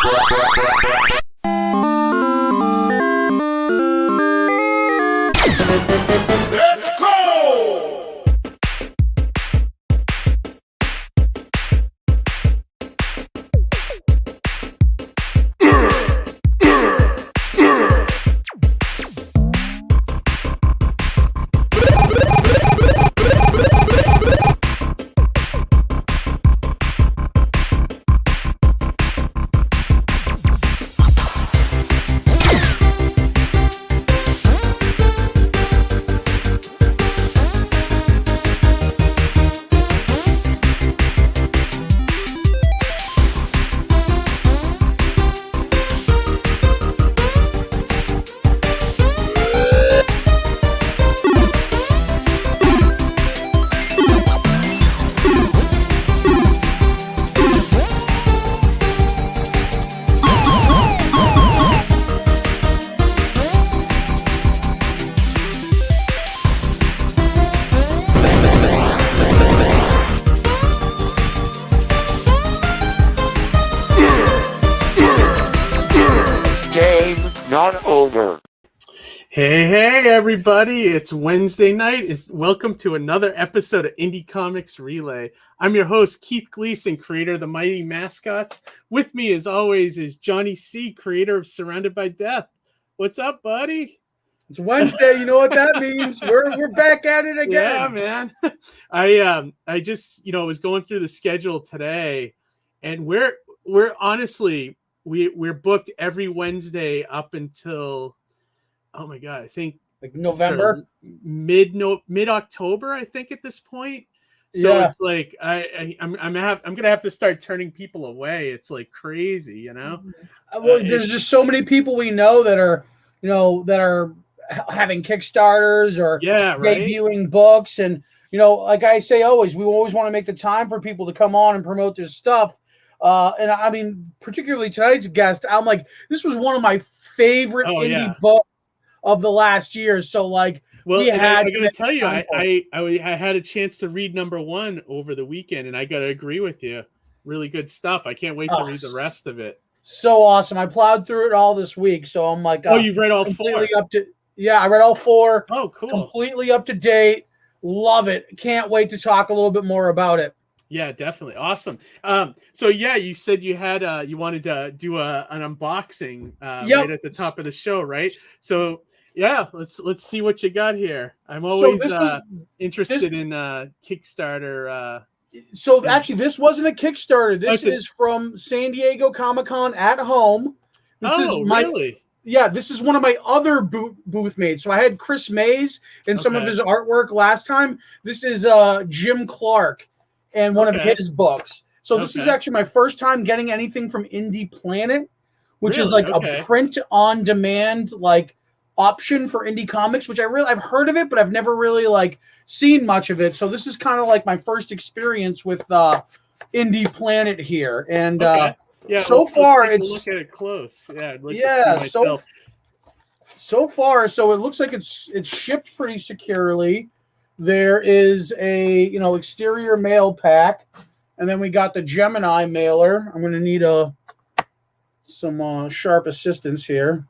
Let's go! Not over. Hey, everybody. It's Wednesday night. Welcome to another episode of Indie Comics Relay. I'm your host, Keith Gleason, creator of the Mighty Mascots. With me, as always, is Johnny C., creator of Surrounded by Death. What's up, buddy? It's Wednesday. You know what that means. We're back at it again. Yeah, man. I just, was going through the schedule today, and we're honestly, we're booked every Wednesday up until, oh my God, I think like November, mid-October, I think at this point. So yeah. It's like I'm gonna have to start turning people away. It's like crazy, Well, there's just so many people we know that are having Kickstarters or debuting books, and like I say always, we always want to make the time for people to come on and promote their stuff. And I mean, particularly tonight's guest, I'm like, this was one of my favorite indie books of the last year. So like, I'm going to tell you, I had a chance to read number 1 over the weekend, and I got to agree with you. Really good stuff. I can't wait to read the rest of it. So awesome. I plowed through it all this week. So I'm like, you've read all 4? I read all 4. Oh, cool. Completely up to date. Love it. Can't wait to talk a little bit more about it. Yeah, definitely. Awesome. So yeah, you said you had you wanted to do an unboxing right at the top of the show, right? So yeah, let's see what you got here. I'm always interested in Kickstarter. So actually, this wasn't a Kickstarter. This is from San Diego Comic-Con at home. Really? Yeah, this is one of my other booth mates. So I had Chris Mays and some of his artwork last time. This is Jim Clark and one of his books. So this is actually my first time getting anything from Indie Planet, which is like a print-on-demand like option for indie comics, which I've heard of it, but I've never really like seen much of it. So this is kind of like my first experience with Indie Planet here, and so far it's look at it close. Yeah, I'd like to see myself. So far, so it looks like it's shipped pretty securely. There is a exterior mail pack, and then we got the Gemini mailer. I'm going to need some sharp assistance here.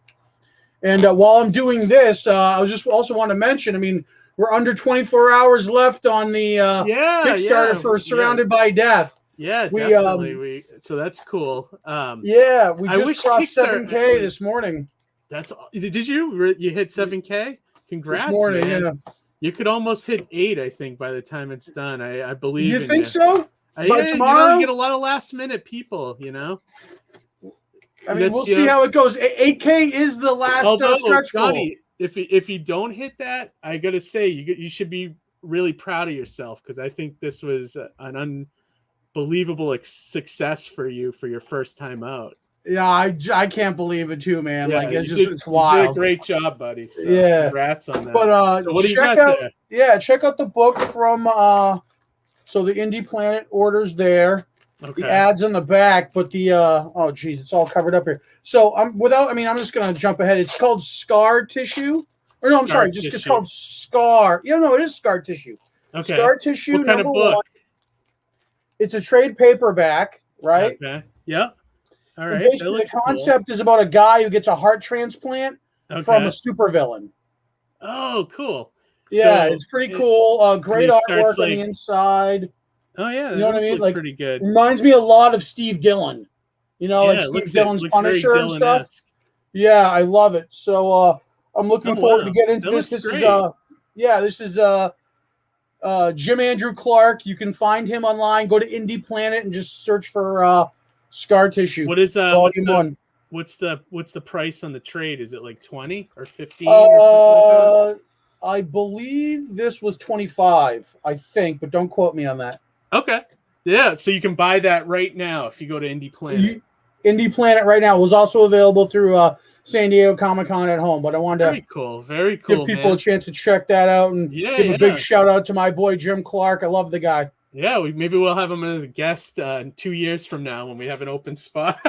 And while I'm doing this, I just also want to mention, I mean, we're under 24 hours left on the Kickstarter for Surrounded by Death. Yeah, definitely. So that's cool. We just crossed 7K this morning. Did you hit 7K? Congrats, this morning, man. Yeah. You could almost hit 8, I think, by the time it's done. I believe. You think so? By tomorrow, you get a lot of last minute people. I mean, we'll see how it goes. 8K is the last stretch goal. Johnny, if you don't hit that, I gotta say you should be really proud of yourself, because I think this was an unbelievable success for you for your first time out. Yeah, I can't believe it too, man. Yeah, like it's wild. You did a great job, buddy. So congrats on that. But so what do you got there? Yeah, check out the book from so the Indie Planet orders there. Okay. The ads in the back, but the it's all covered up here. So I'm just gonna jump ahead. It's called Scar Tissue. Or no, I'm sorry, it's called Scar. It is Scar Tissue. Okay. Scar Tissue. What kind of book? 1. It's a trade paperback, right? Okay. Yeah. All And right. basically, the concept is about a guy who gets a heart transplant from a supervillain. Oh, cool. Yeah, So it's pretty cool. Great artwork on the inside. Oh yeah, you know what I mean? Like, pretty good. Reminds me a lot of Steve Dillon. You know, like Steve Dillon's Punisher and stuff. Yeah, I love it. So I'm looking forward to get into this. This is Jim Andrew Clark. You can find him online. Go to Indie Planet and just search for Scar Tissue. What is Volume 1. What's the price on the trade? Is it like 20 or 15 or something like that? I believe this was 25, I think, but don't quote me on that. Okay. Yeah, so you can buy that right now if you go to Indie Planet. Indie Planet right now was also available through San Diego Comic-Con at home, but I wanted to very cool, give people a chance to check that out and give a big shout out to my boy Jim Clark. I love the guy. Yeah, maybe we'll have him as a guest 2 years from now when we have an open spot.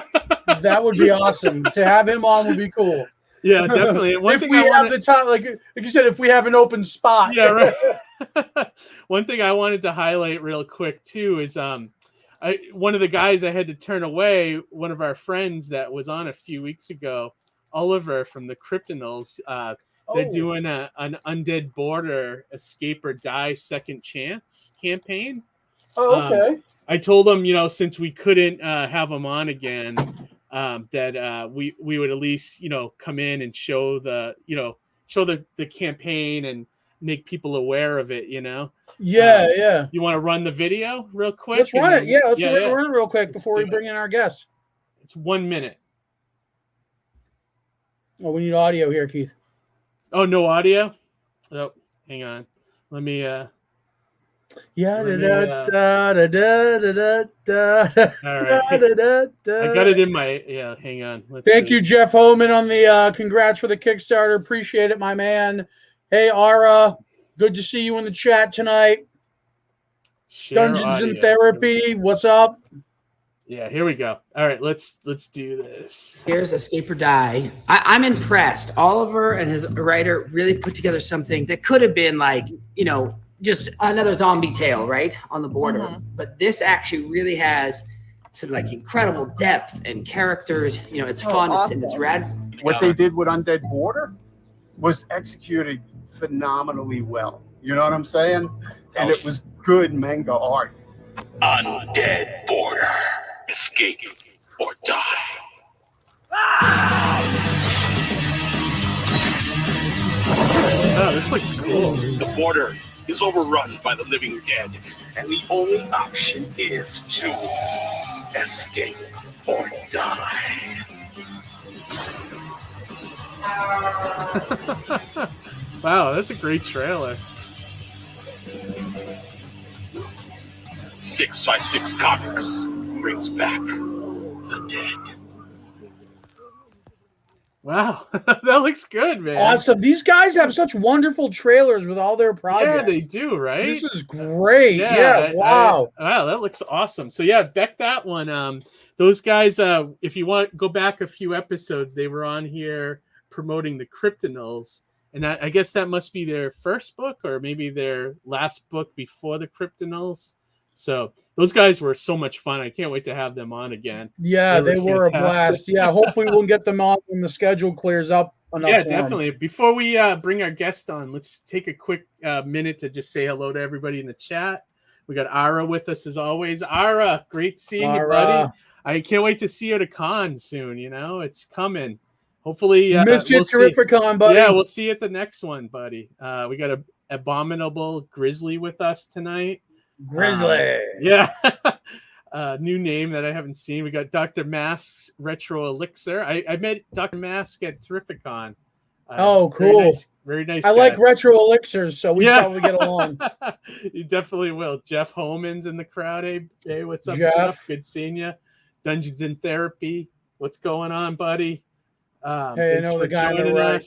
That would be awesome. To have him on would be cool. Yeah, definitely. If we have the time, like you said, if we have an open spot. Yeah, right. One thing I wanted to highlight real quick too is one of the guys I had to turn away, one of our friends that was on a few weeks ago, Oliver from the Kryptonals. They're doing an Undead Border Escape or Die Second Chance campaign. Oh, okay. I told him, since we couldn't have him on again, that we would at least, come in and show the campaign and make people aware of it, Yeah. You want to run the video real quick? Let's run it. Yeah, let's run it real quick before we bring in our guest. It's 1 minute. Oh, we need audio here, Keith. Oh, no audio? Oh, hang on. Let me All right. I got it in my hang on. Thank you, Jeff Homan, on the congrats for the Kickstarter. Appreciate it, my man. Hey, Ara, good to see you in the chat tonight. Dungeons and Therapy, what's up? Yeah, here we go. All right, let's do this. Here's Escape or Die. I'm impressed. Oliver and his writer really put together something that could have been like, just another zombie tale, right, on the border. Mm-hmm. But this actually really has some like incredible depth and characters. It's fun. Awesome. It's rad. What they did with Undead Border was executed phenomenally well. You know what I'm saying? And it was good manga art. Undead Border. Escape or die. Oh, this looks cool. The border is overrun by the living dead, and the only option is to escape or die. Wow, that's a great trailer. 6x6 Comics brings back the dead. Wow, that looks good, man. Awesome. These guys have such wonderful trailers with all their projects. Yeah, they do, right? This is great. Yeah, wow. Wow, that looks awesome. So yeah, Beck that one. Those guys, if you want, go back a few episodes. They were on here promoting the Kryptonals, and I guess that must be their first book or maybe their last book before the Kryptonals. So those guys were so much fun. I can't wait to have them on again. Yeah, they were a blast. Yeah, hopefully we'll get them on when the schedule clears up enough. Yeah, definitely. Before we bring our guest on, let's take a quick minute to just say hello to everybody in the chat. We got Ara with us as always. Ara, great seeing you, buddy. I can't wait to see you at a con soon. It's coming. Hopefully, missed you, Terrificon, buddy. Yeah, we'll see you at the next one, buddy. We got a Abominable Grizzly with us tonight. Grizzly. Yeah. New name that I haven't seen. We got Dr. Mask's Retro Elixir. I met Dr. Mask at Terrificon. Oh, cool. Very nice. I like retro elixirs, so we probably get along. You definitely will. Jeff Homan's in the crowd. Hey, what's up, Jeff? Good seeing you. Dungeons and Therapy. What's going on, buddy? Hey, I know the guy on the right. And,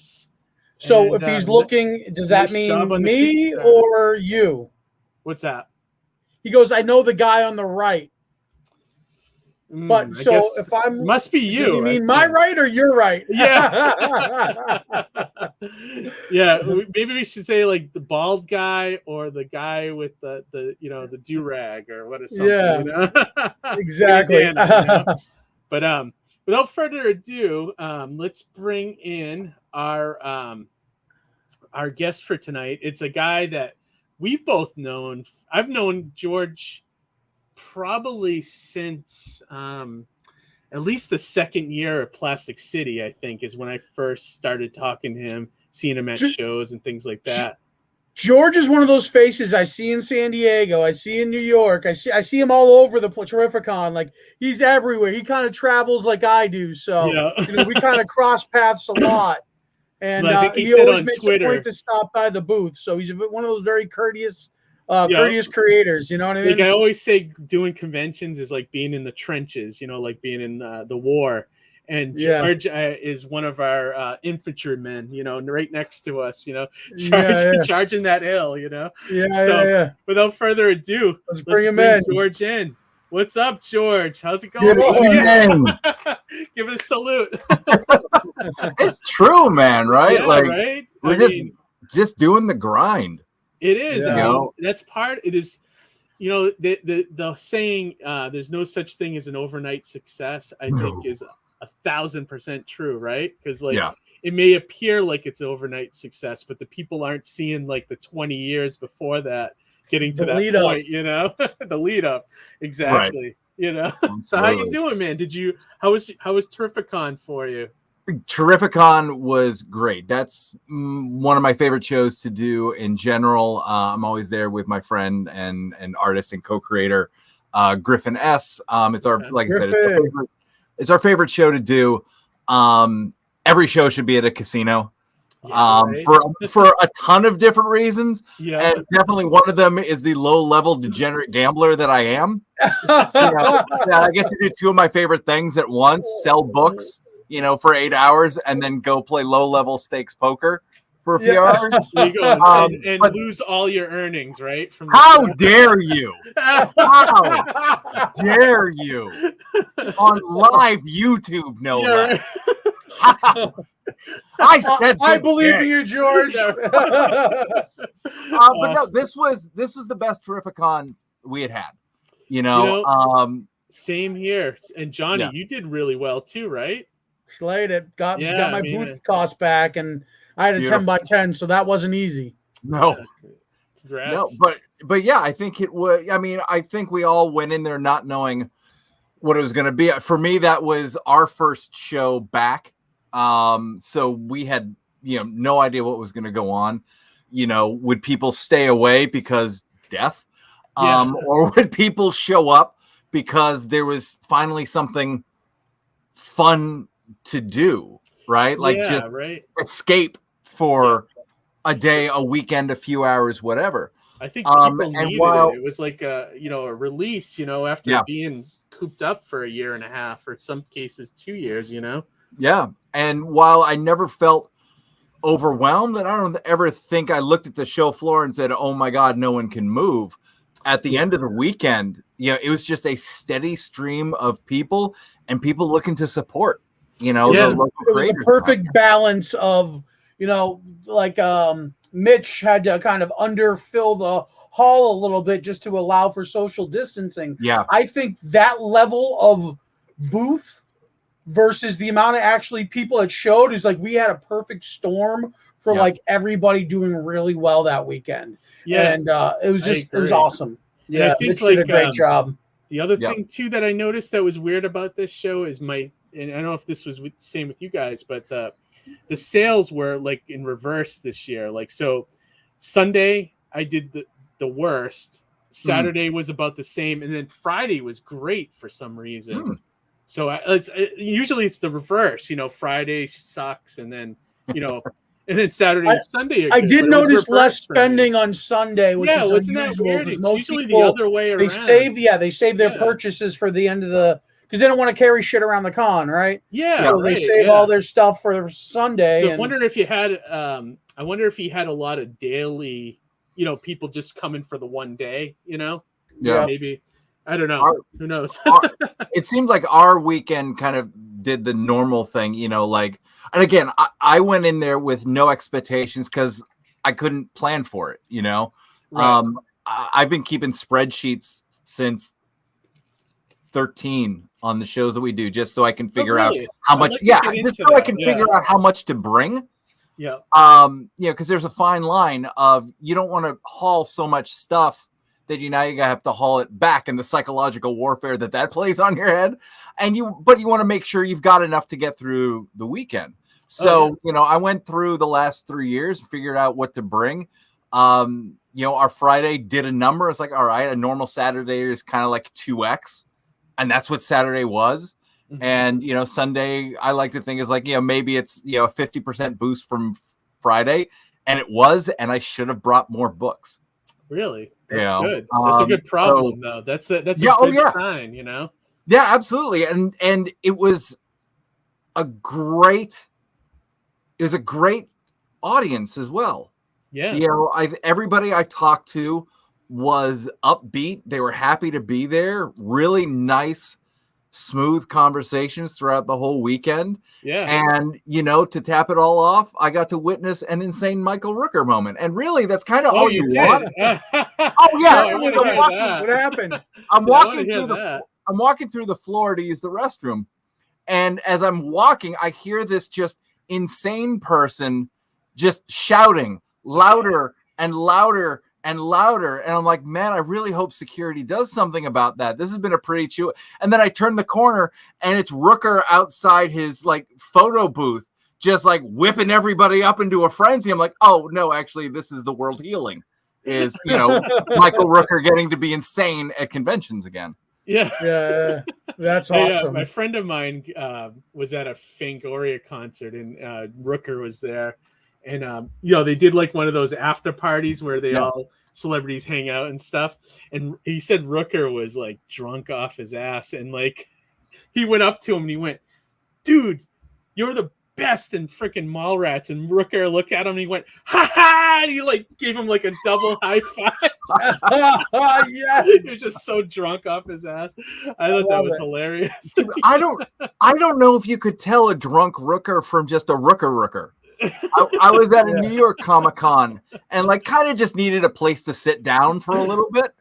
So if he's looking, does that mean me or you? What's that? He goes, I know the guy on the right. But so if I'm must be you. Do you mean my right or your right? Yeah. Yeah. Maybe we should say like the bald guy or the guy with the do rag or what is something. Yeah. Exactly. But without further ado, let's bring in our guest for tonight. It's a guy that we've both known. I've known George probably since at least the second year of Plastic City, I think, is when I first started talking to him, seeing him at shows and things like that. George is one of those faces I see in San Diego. I see in New York. I see him all over the Terrificon. Like, he's everywhere. He kind of travels like I do. So we kind of cross paths a lot. And I think he always makes a point to stop by the booth. So he's one of those very courteous creators. You know what I mean? Like I always say, doing conventions is like being in the trenches. Like being in the war. And George is one of our infantrymen, right next to us, charging that hill, Without further ado, let's bring him in. George in. What's up, George? How's it going? Give it a salute. It's true, man, right? Yeah, like, right? we're just doing the grind. It is. That's part. It is. The saying, there's no such thing as an overnight success, I think is 1,000% true, right? Because it may appear like it's overnight success, but the people aren't seeing like the 20 years before that getting to that point, the lead up. Exactly. Right. So how you doing, man? How was Terrificon for you? Terrificon was great. That's one of my favorite shows to do in general. I'm always there with my friend and artist and co-creator, Griffin S. It's our, like I said, it's our favorite show to do. Every show should be at a casino. For a ton of different reasons. And definitely one of them is the low-level degenerate gambler that I am. I get to do two of my favorite things at once: sell books, for 8 hours, and then go play low-level stakes poker for a few hours. There you go. And lose all your earnings, right? How dare you? How dare you? On live YouTube, no less. I believe in you, George. But no, this was the best Terrificon we had. Same here. And Johnny, you did really well too, right? Slayed it. Got my booth cost back, and I had a 10x10, so that wasn't easy. No. Congrats. No, but yeah, I think it was. I mean, I think we all went in there not knowing what it was going to be. For me, that was our first show back. So we had, no idea what was going to go on. Would people stay away because death? Or would people show up because there was finally something fun to do, right? Like escape for a day, a weekend, a few hours, whatever. I think people needed it. It was like a release, after being cooped up for a year and a half, or some cases 2 years, Yeah. And while I never felt overwhelmed, and I don't ever think I looked at the show floor and said, oh my God, no one can move. At the end of the weekend, it was just a steady stream of people and people looking to support, the local creators. It was a perfect balance of, Mitch had to kind of underfill the hall a little bit just to allow for social distancing. Yeah. I think that level of booth versus the amount of actually people it showed is like we had a perfect storm for like everybody doing really well that weekend. Yeah. And it was awesome. Yeah. And I think did a great job. The other thing too that I noticed that was weird about this show is and I don't know if this was the same with you guys, but the sales were like in reverse this year. Like, so Sunday I did the worst. Saturday was about the same, and then Friday was great for some reason. So usually it's the reverse. Friday sucks, and then and then Saturday and Sunday. I did notice less spending on Sunday, which is wasn't unusual. That weird? It's most usually people, the other way around. They save their purchases for the end of because they don't want to carry shit around the con, right? Yeah, so they save all their stuff for Sunday. So I wonder if you had. I wonder if he had a lot of daily, people just coming for the one day. Yeah, maybe. I don't know. Who knows? It seemed like our weekend kind of did the normal thing, and again, I went in there with no expectations because I couldn't plan for it, Right. I've been keeping spreadsheets since 13. on the shows that we do, just so I can figure really? out how much. Like just so I can figure out how much to bring. Yeah. Because there's a fine line of you don't want to haul so much stuff that you have to haul it back, and the psychological warfare that plays on your head, but you want to make sure you've got enough to get through the weekend. So I went through the last 3 years, figured out what to bring. Our Friday did a number. It's like, all right, a normal Saturday is kind of like 2x, and that's what Saturday was. Mm-hmm. And Sunday, I like to think is like maybe it's a 50% boost from Friday, and it was, and I should have brought more books. Really? That's good. That's a good problem, though. That's a good sign, Yeah, absolutely. And it was a great audience as well. Yeah. Everybody I talked to was upbeat. They were happy to be there. Really nice, smooth conversations throughout the whole weekend. Yeah. And, to tap it all off, I got to witness an insane Michael Rooker moment. And really, that's kind of all you want. Oh, yeah. No, what happened? I'm walking through the floor to use the restroom. And as I'm walking, I hear this just insane person just shouting louder and louder and louder. And I'm like, man, I really hope security does something about that. This has been a pretty chew. And then I turn the corner and it's Rooker outside his photo booth, just whipping everybody up into a frenzy. I'm like, oh no, actually this is the world healing is, Michael Rooker getting to be insane at conventions again. Yeah. That's awesome. My friend of mine was at a Fangoria concert and Rooker was there. And they did one of those after parties where they all celebrities hang out and stuff. And he said Rooker was drunk off his ass, and he went up to him and he went, "Dude, you're the best in freaking Mallrats." And Rooker looked at him and he went, "Ha ha!" And he gave him a double high five. Yeah, he was just so drunk off his ass. I thought that was hilarious. I don't know if you could tell a drunk Rooker from just a Rooker. I was at a New York Comic-Con and kind of just needed a place to sit down for a little bit.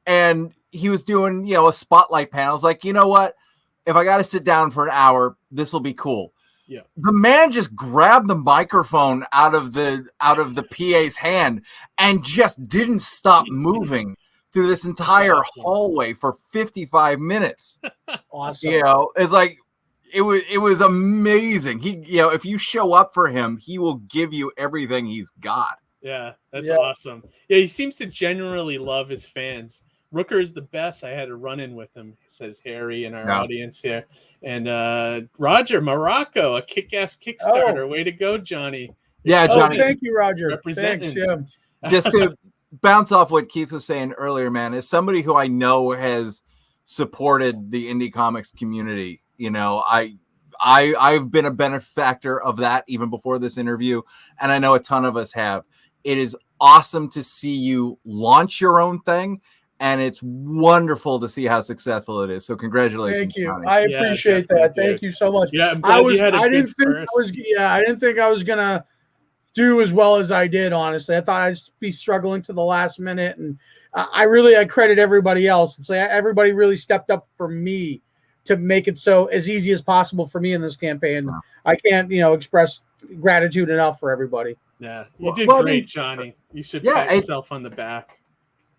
And he was doing, a spotlight panel. I was like, you know what? If I got to sit down for an hour, this will be cool. Yeah. The man just grabbed the microphone out of the PA's hand and just didn't stop moving through this entire hallway for 55 minutes. Awesome. It's it was amazing. He, if you show up for him, he will give you everything he's got. Yeah, that's awesome. Yeah, he seems to genuinely love his fans. Rooker is the best. I had a run-in with him, says Harry in our audience here. And Roger Morocco, a kick-ass Kickstarter. Way to go, Johnny. Yeah, Johnny. Thank you, Roger. Representing. Thanks, Just to bounce off what Keith was saying earlier, man, as somebody who I know has supported the indie comics community, I've been a benefactor of that even before this interview, and I know a ton of us have. It is awesome to see you launch your own thing, and it's wonderful to see how successful it is. So congratulations. Thank you. Johnny. I appreciate that. Thank you so much. Yeah, I'm glad you had I didn't think I was gonna do as well as I did, honestly. I thought I'd be struggling to the last minute, and I credit everybody else. It's everybody really stepped up for me to make it so as easy as possible for me in this campaign. Wow. I can't, express gratitude enough for everybody. Yeah, you did great, Johnny. You should pat yourself on the back.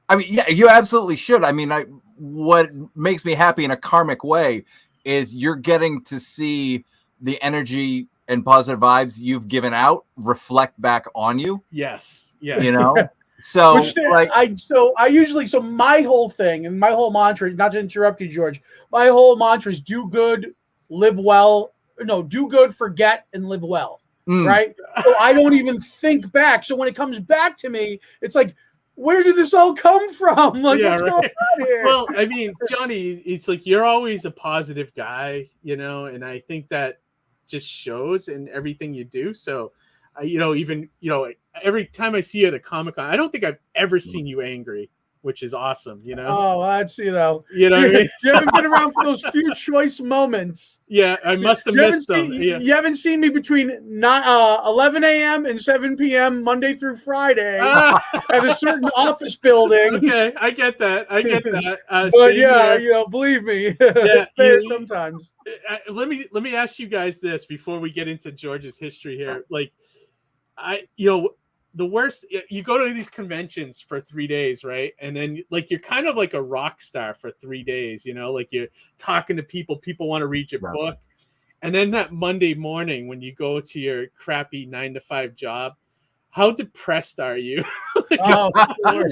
I mean, yeah, you absolutely should. I mean, what makes me happy in a karmic way is you're getting to see the energy and positive vibes you've given out reflect back on you. Yes. So my whole thing and my whole mantra, not to interrupt you, George, my whole mantra is do good, live well. No, do good, forget, and live well. Right? So I don't even think back. So when it comes back to me, it's like, where did this all come from? What's going on here? Well, I mean, Johnny, it's you're always a positive guy, and I think that just shows in everything you do. So, every time I see you at a Comic-Con, I don't think I've ever seen you angry. which is awesome. You know. Oh, that's You know what I mean? You haven't been around for those few choice moments. Yeah, I must have missed them. You haven't seen me between 11 a.m. and 7 p.m. Monday through Friday at a certain office building. Okay, I get that. But yeah, you know, believe me, it's there sometimes. Let me ask you guys this before we get into George's history here. Like, the worst, you go to these conventions for 3 days, right? And then like you're kind of like a rock star for 3 days, you know, like you're talking to people want to read your book. And then that Monday morning when you go to your crappy 9-to-5 job, how depressed are you?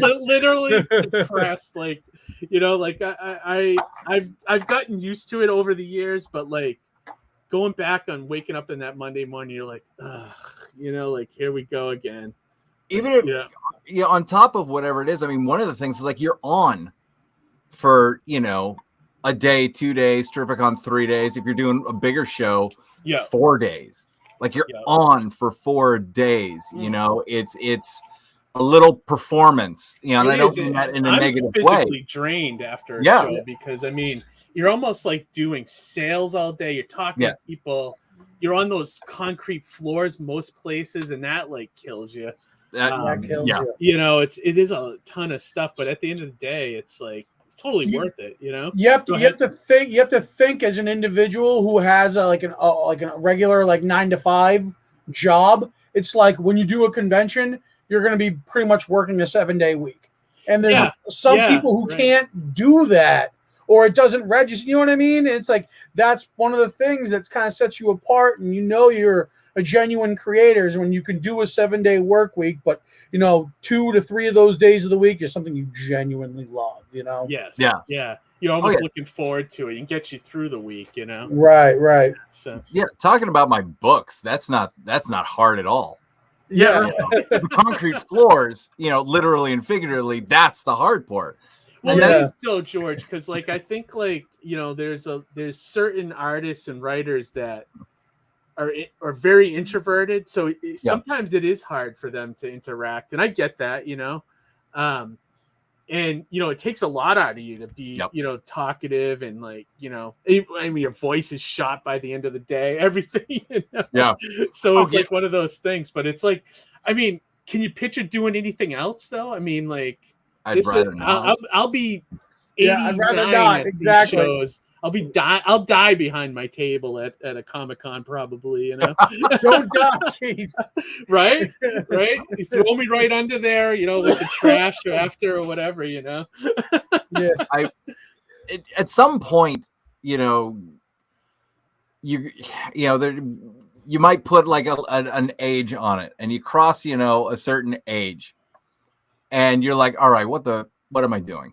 Literally depressed. Like, you know, like I've gotten used to it over the years, but like going back on waking up in that Monday morning, you're like, ugh, you know, like here we go again. Even if on top of whatever it is, I mean, one of the things is like you're on for, you know, a day, 2 days, Terrificon 3 days. If you're doing a bigger show, 4 days. Like you're on for 4 days. You know, it's a little performance. You know, and I don't mean that in a negative way. I'm physically drained after a show because I mean, you're almost like doing sales all day. You're talking to people. You're on those concrete floors most places, and that like kills you. That kills you. You know, it is a ton of stuff, but at the end of the day, it's like totally worth it. You know, you have to think as an individual who has a regular like 9-to-5 job. It's like when you do a convention, you're going to be pretty much working a 7-day week, and there's some people who can't do that. Or it doesn't register, you know what I mean? It's like that's one of the things that kind of sets you apart, and you know you're a genuine creator is when you can do a 7-day work week, but you know 2 to 3 of those days of the week is something you genuinely love. You know? Yes. Yeah. You're almost looking forward to it and get you through the week. You know? Right. So, talking about my books, that's not hard at all. Yeah. The concrete floors, you know, literally and figuratively, that's the hard part. Well, that is still George, because like I think like you know there's certain artists and writers that are very introverted, so sometimes it is hard for them to interact, and I get that, you know, and you know it takes a lot out of you to be you know talkative and like you know I mean your voice is shot by the end of the day, everything, you know? So it's like one of those things, but it's like I mean, can you picture doing anything else though? I mean, like. I'll be 89 I'd rather not. At Exactly. these shows. I'll die behind my table at a Comic-Con probably, you know. Don't die, Keith. Right? You throw me right under there, you know, with the trash after or whatever, you know. At some point, you know, you know there you might put like an age on it, and you cross, you know, a certain age. And you're like, all right, what am I doing?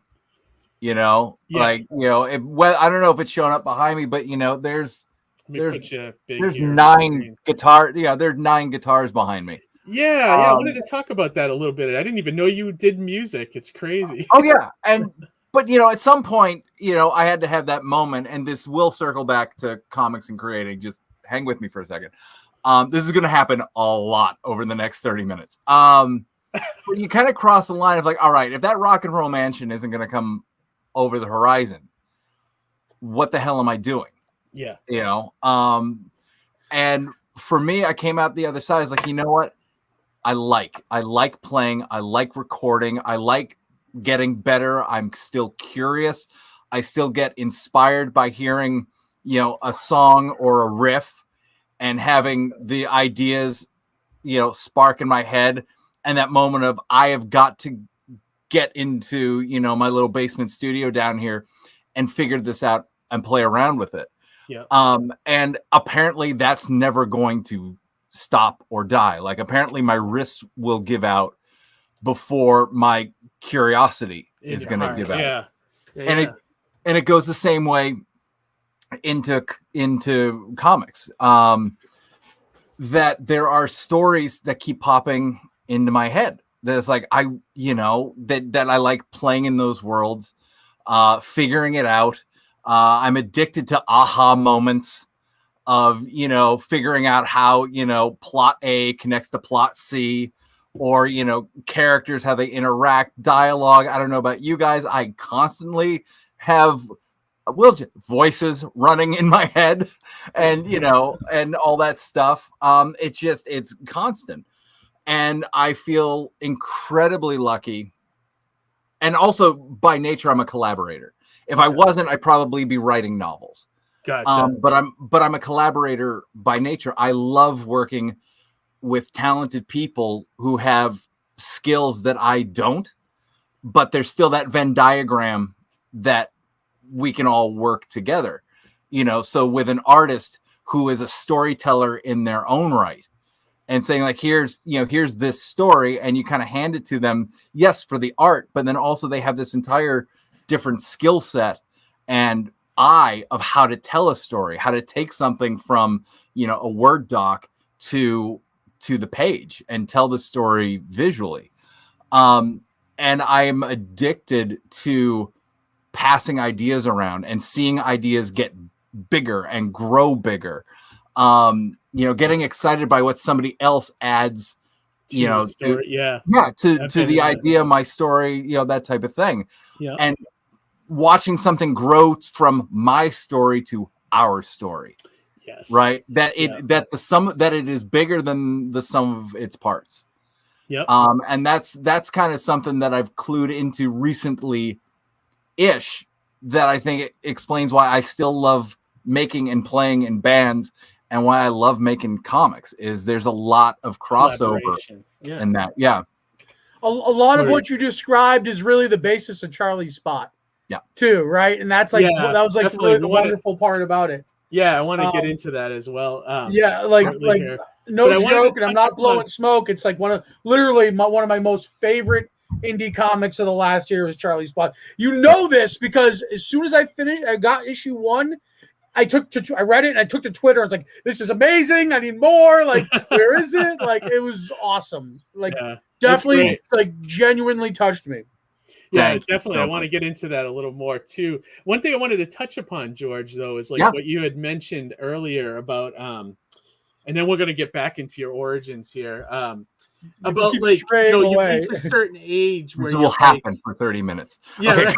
You know, like, you know, I don't know if it's showing up behind me, but you know, there's 9 guitars. Yeah, there's 9 guitars behind me. Yeah. I wanted to talk about that a little bit. I didn't even know you did music. It's crazy. Oh yeah, but you know, at some point, you know, I had to have that moment, and this will circle back to comics and creating. Just hang with me for a second. This is going to happen a lot over the next 30 minutes. But you kind of cross the line of like, all right, if that rock and roll mansion isn't going to come over the horizon, what the hell am I doing? Yeah. You know? And for me, I came out the other side. I was like, you know what? I like playing. I like recording. I like getting better. I'm still curious. I still get inspired by hearing, you know, a song or a riff and having the ideas, you know, spark in my head. And that moment of I have got to get into, you know, my little basement studio down here and figure this out and play around with it. Yeah. And apparently that's never going to stop or die. Like apparently my wrists will give out before my curiosity is going to give out. And it goes the same way into comics. That there are stories that keep popping into my head. There's like that I like playing in those worlds, figuring it out. I'm addicted to aha moments of, you know, figuring out how, you know, plot A connects to plot C, or, you know, characters, how they interact, dialogue. I don't know about you guys. I constantly have voices running in my head and, you know, and all that stuff. It's constant. And I feel incredibly lucky. And also by nature, I'm a collaborator. If I wasn't, I'd probably be writing novels. Gotcha. But I'm a collaborator by nature. I love working with talented people who have skills that I don't, but there's still that Venn diagram that we can all work together, you know. So with an artist who is a storyteller in their own right, and saying like, here's this story, and you kind of hand it to them, yes, for the art, but then also they have this entire different skill set and eye of how to tell a story, how to take something from, you know, a Word doc to the page and tell the story visually. And I'm addicted to passing ideas around and seeing ideas get bigger and grow bigger. You know, getting excited by what somebody else adds, you know, to the idea of my story, you know, that type of thing. Yeah. And watching something grow from my story to our story. Yes. Right. That it is bigger than the sum of its parts. Yep. And that's kind of something that I've clued into recently ish, that I think it explains why I still love making and playing in bands, and why I love making comics. Is there's a lot of crossover in that. Yeah. A lot of what you described is really the basis of Charlie's Spot. Yeah. Too, right? And that's like that was like really the wonderful part about it. Yeah, I want to get into that as well. No joke, and I'm not blowing smoke. It's like one of my most favorite indie comics of the last year was Charlie's Spot. You know this because as soon as I got issue 1, I read it and I took to Twitter. I was like, "This is amazing! I need more! Like, where is it? Like, it was awesome! Like, definitely, like, genuinely touched me." Yeah, definitely. I want to get into that a little more too. One thing I wanted to touch upon, George, though, is like what you had mentioned earlier about, and then we're going to get back into your origins here. About like, you know, you reach a certain age where this will happen for 30 minutes. Yeah. Okay.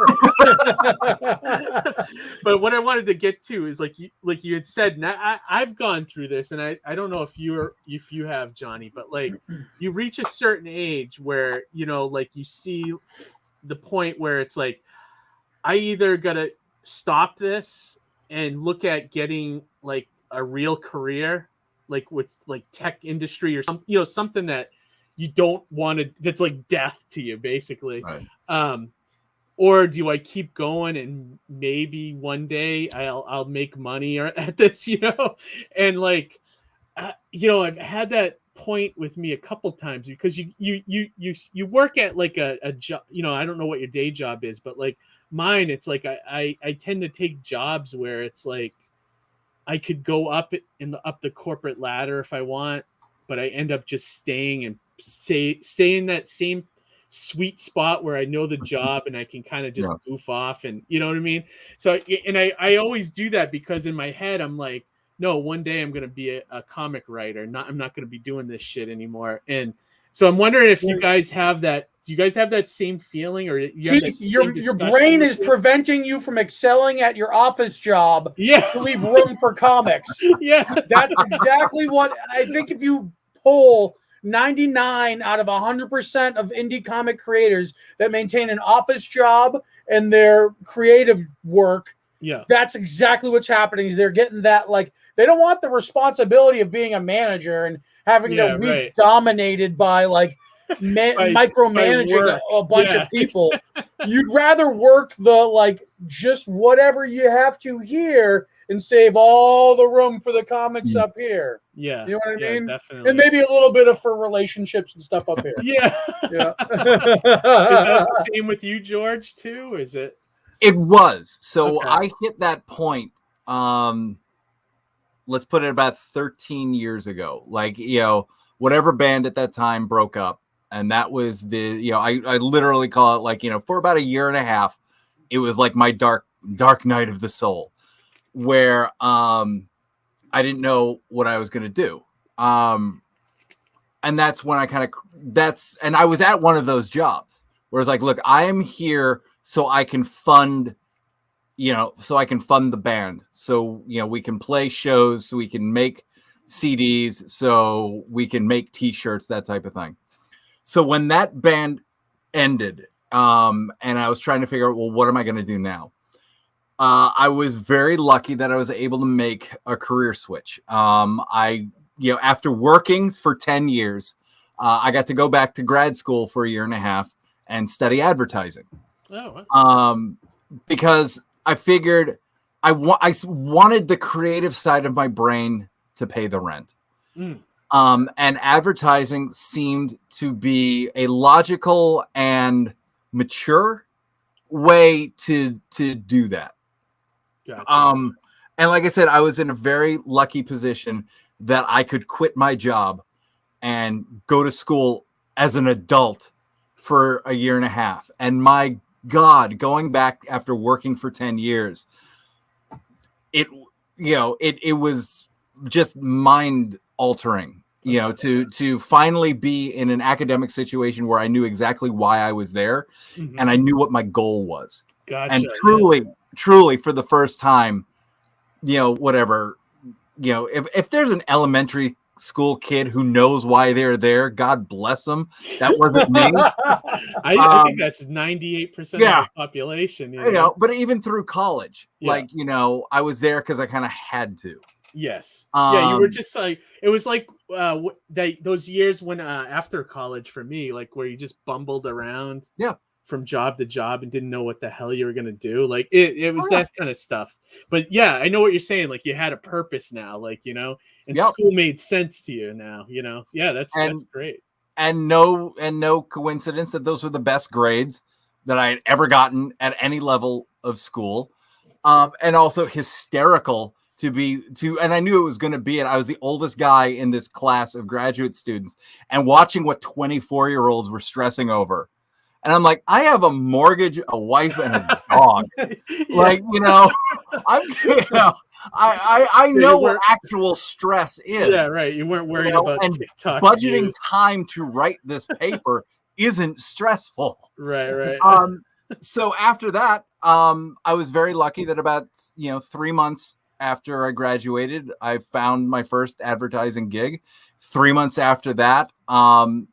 Right. But what I wanted to get to is like you had said, and I've gone through this, and I don't know if you have, Johnny, but like you reach a certain age where, you know, like you see the point where it's like, I either gotta stop this and look at getting like a real career, like with like tech industry or something, you know, something that you don't want to, that's like death to you basically. Right. Or do I keep going and maybe one day I'll make money at this, you know? And like, you know, I've had that point with me a couple times because you work at like a job, you know, I don't know what your day job is, but like mine, it's like I tend to take jobs where it's like I could go up the corporate ladder if I want, but I end up just staying in that same sweet spot where I know the job and I can kind of just goof off, and you know what I mean? So, and I always do that because in my head, I'm like, no, one day I'm going to be a comic writer. I'm not going to be doing this shit anymore. And so I'm wondering if you guys have that. Do you guys have that same feeling, or your brain is preventing you from excelling at your office job? Yeah, to leave room for comics. Yeah, that's exactly what I think. If you poll 99 out of 100% of indie comic creators that maintain an office job and their creative work, that's exactly what's happening. Is they're getting that, like, they don't want the responsibility of being a manager and having their week dominated by like micromanaging a bunch of people. You'd rather work the like just whatever you have to here and save all the room for the comics up here. Yeah. You know what I mean? Definitely. And maybe a little bit of for relationships and stuff up here. Yeah. Is that the same with you, George, too? Is it? It was. So I hit that point, let's put it about 13 years ago. Like, you know, whatever band at that time broke up. And that was I literally call it like, you know, for about a year and a half, it was like my dark night of the soul, where I didn't know what I was going to do. And And that's when I and I was at one of those jobs where it's like, look, I am here so I can fund, the band. So, we can play shows, so we can make CDs, so we can make t-shirts, that type of thing. So when that band ended, and I was trying to figure out, well, what am I going to do now? I was very lucky that I was able to make a career switch. After working for 10 years, I got to go back to grad school for a year and a half and study advertising. Oh, wow. Because I figured I wanted the creative side of my brain to pay the rent. And advertising seemed to be a logical and mature way to do that. Gotcha. And like I said, I was in a very lucky position that I could quit my job and go to school as an adult for a year and a half. And my God, going back after working for 10 years, it was just mind altering, to finally be in an academic situation where I knew exactly why I was there, and I knew what my goal was. Gotcha. And truly for the first time, if there's an elementary school kid who knows why they're there, God bless them. That wasn't me. I think that's 98% of the population. But even through college, I was there because I kind of had to. Yes. You were just like, it was like those years when after college for me, like where you just bumbled around from job to job and didn't know what the hell you were going to do. Like it was that kind of stuff. But yeah, I know what you're saying. Like you had a purpose now, and school made sense to you now, Yeah, that's great. And no coincidence that those were the best grades that I had ever gotten at any level of school. And also hysterical and I knew it was going to be it. I was the oldest guy in this class of graduate students, and watching what 24-year-olds were stressing over. And I'm like, I have a mortgage, a wife, and a dog. I know what actual stress is. Yeah, right. You weren't worried about and TikTok. Budgeting time to write this paper isn't stressful. Right. So after that, I was very lucky that about 3 months after I graduated, I found my first advertising gig. 3 months after that, I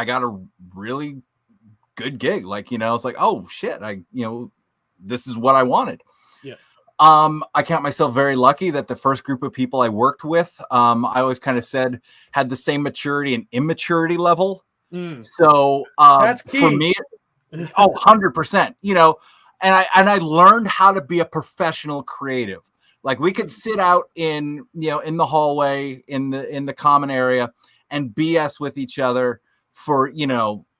got a really good gig. It's like, oh shit, this is what I wanted. Yeah. I count myself very lucky that the first group of people I worked with, I always kind of said had the same maturity and immaturity level. So that's key. For me, 100%, and I learned how to be a professional creative. Like we could sit out in the hallway in the common area and BS with each other for,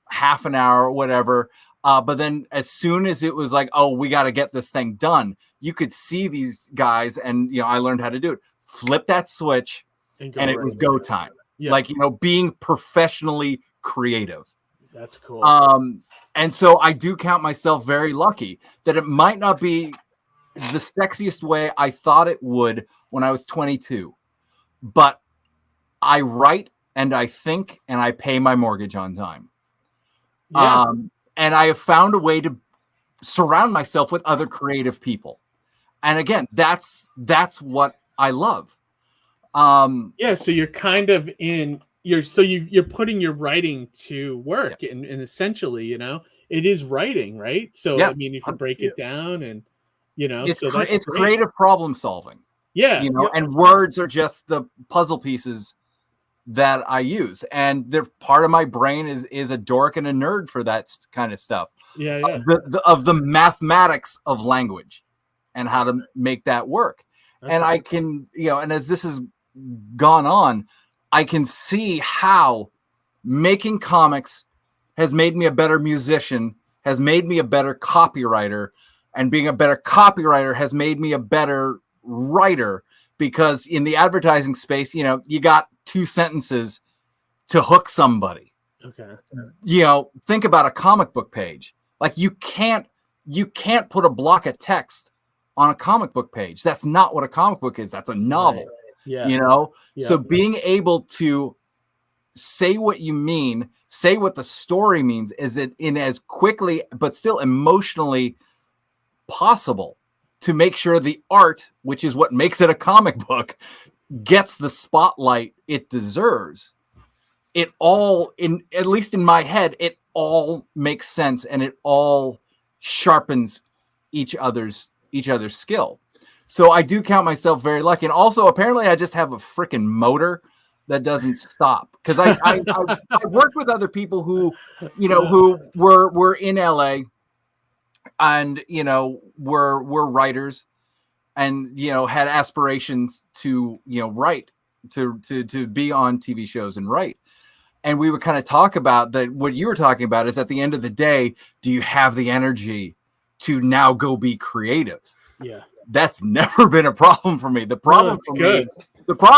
half an hour or whatever. But then as soon as it was like, oh, we got to get this thing done, you could see these guys, and I learned how to do it. Flip that switch and it was go time. Yeah. Being professionally creative. That's cool. And so I do count myself very lucky that it might not be the sexiest way I thought it would when I was 22, but I write and I think and I pay my mortgage on time. Yeah. And I have found a way to surround myself with other creative people. And again, that's what I love. So you're kind of you're putting your writing to work, and essentially, it is writing, right? So I mean, if you break it down and it's creative problem solving. Yeah. And words are just the puzzle pieces that I use, and they're part of my brain is a dork and a nerd for that kind of stuff. Yeah. Of the mathematics of language and how to make that work. Okay. And I can, and as this has gone on, I can see how making comics has made me a better musician, has made me a better copywriter, and being a better copywriter has made me a better writer, because in the advertising space, you got 2 sentences to hook somebody. Okay. Think about a comic book page. Like you can't put a block of text on a comic book page. That's not what a comic book is. That's a novel. Right. Yeah. So being able to say what you mean, say what the story means, is it in as quickly but still emotionally possible to make sure the art, which is what makes it a comic book, gets the spotlight it deserves. It all, at least in my head, it all makes sense, and it all sharpens each other's skill. So I do count myself very lucky. And also, apparently, I just have a freaking motor that doesn't stop, because I've worked with other people who, who were in LA and, were writers and, had aspirations to, write, to be on TV shows and write. And we would kind of talk about that. What you were talking about is, at the end of the day, do you have the energy to now go be creative? Yeah. That's never been a problem for me. The problem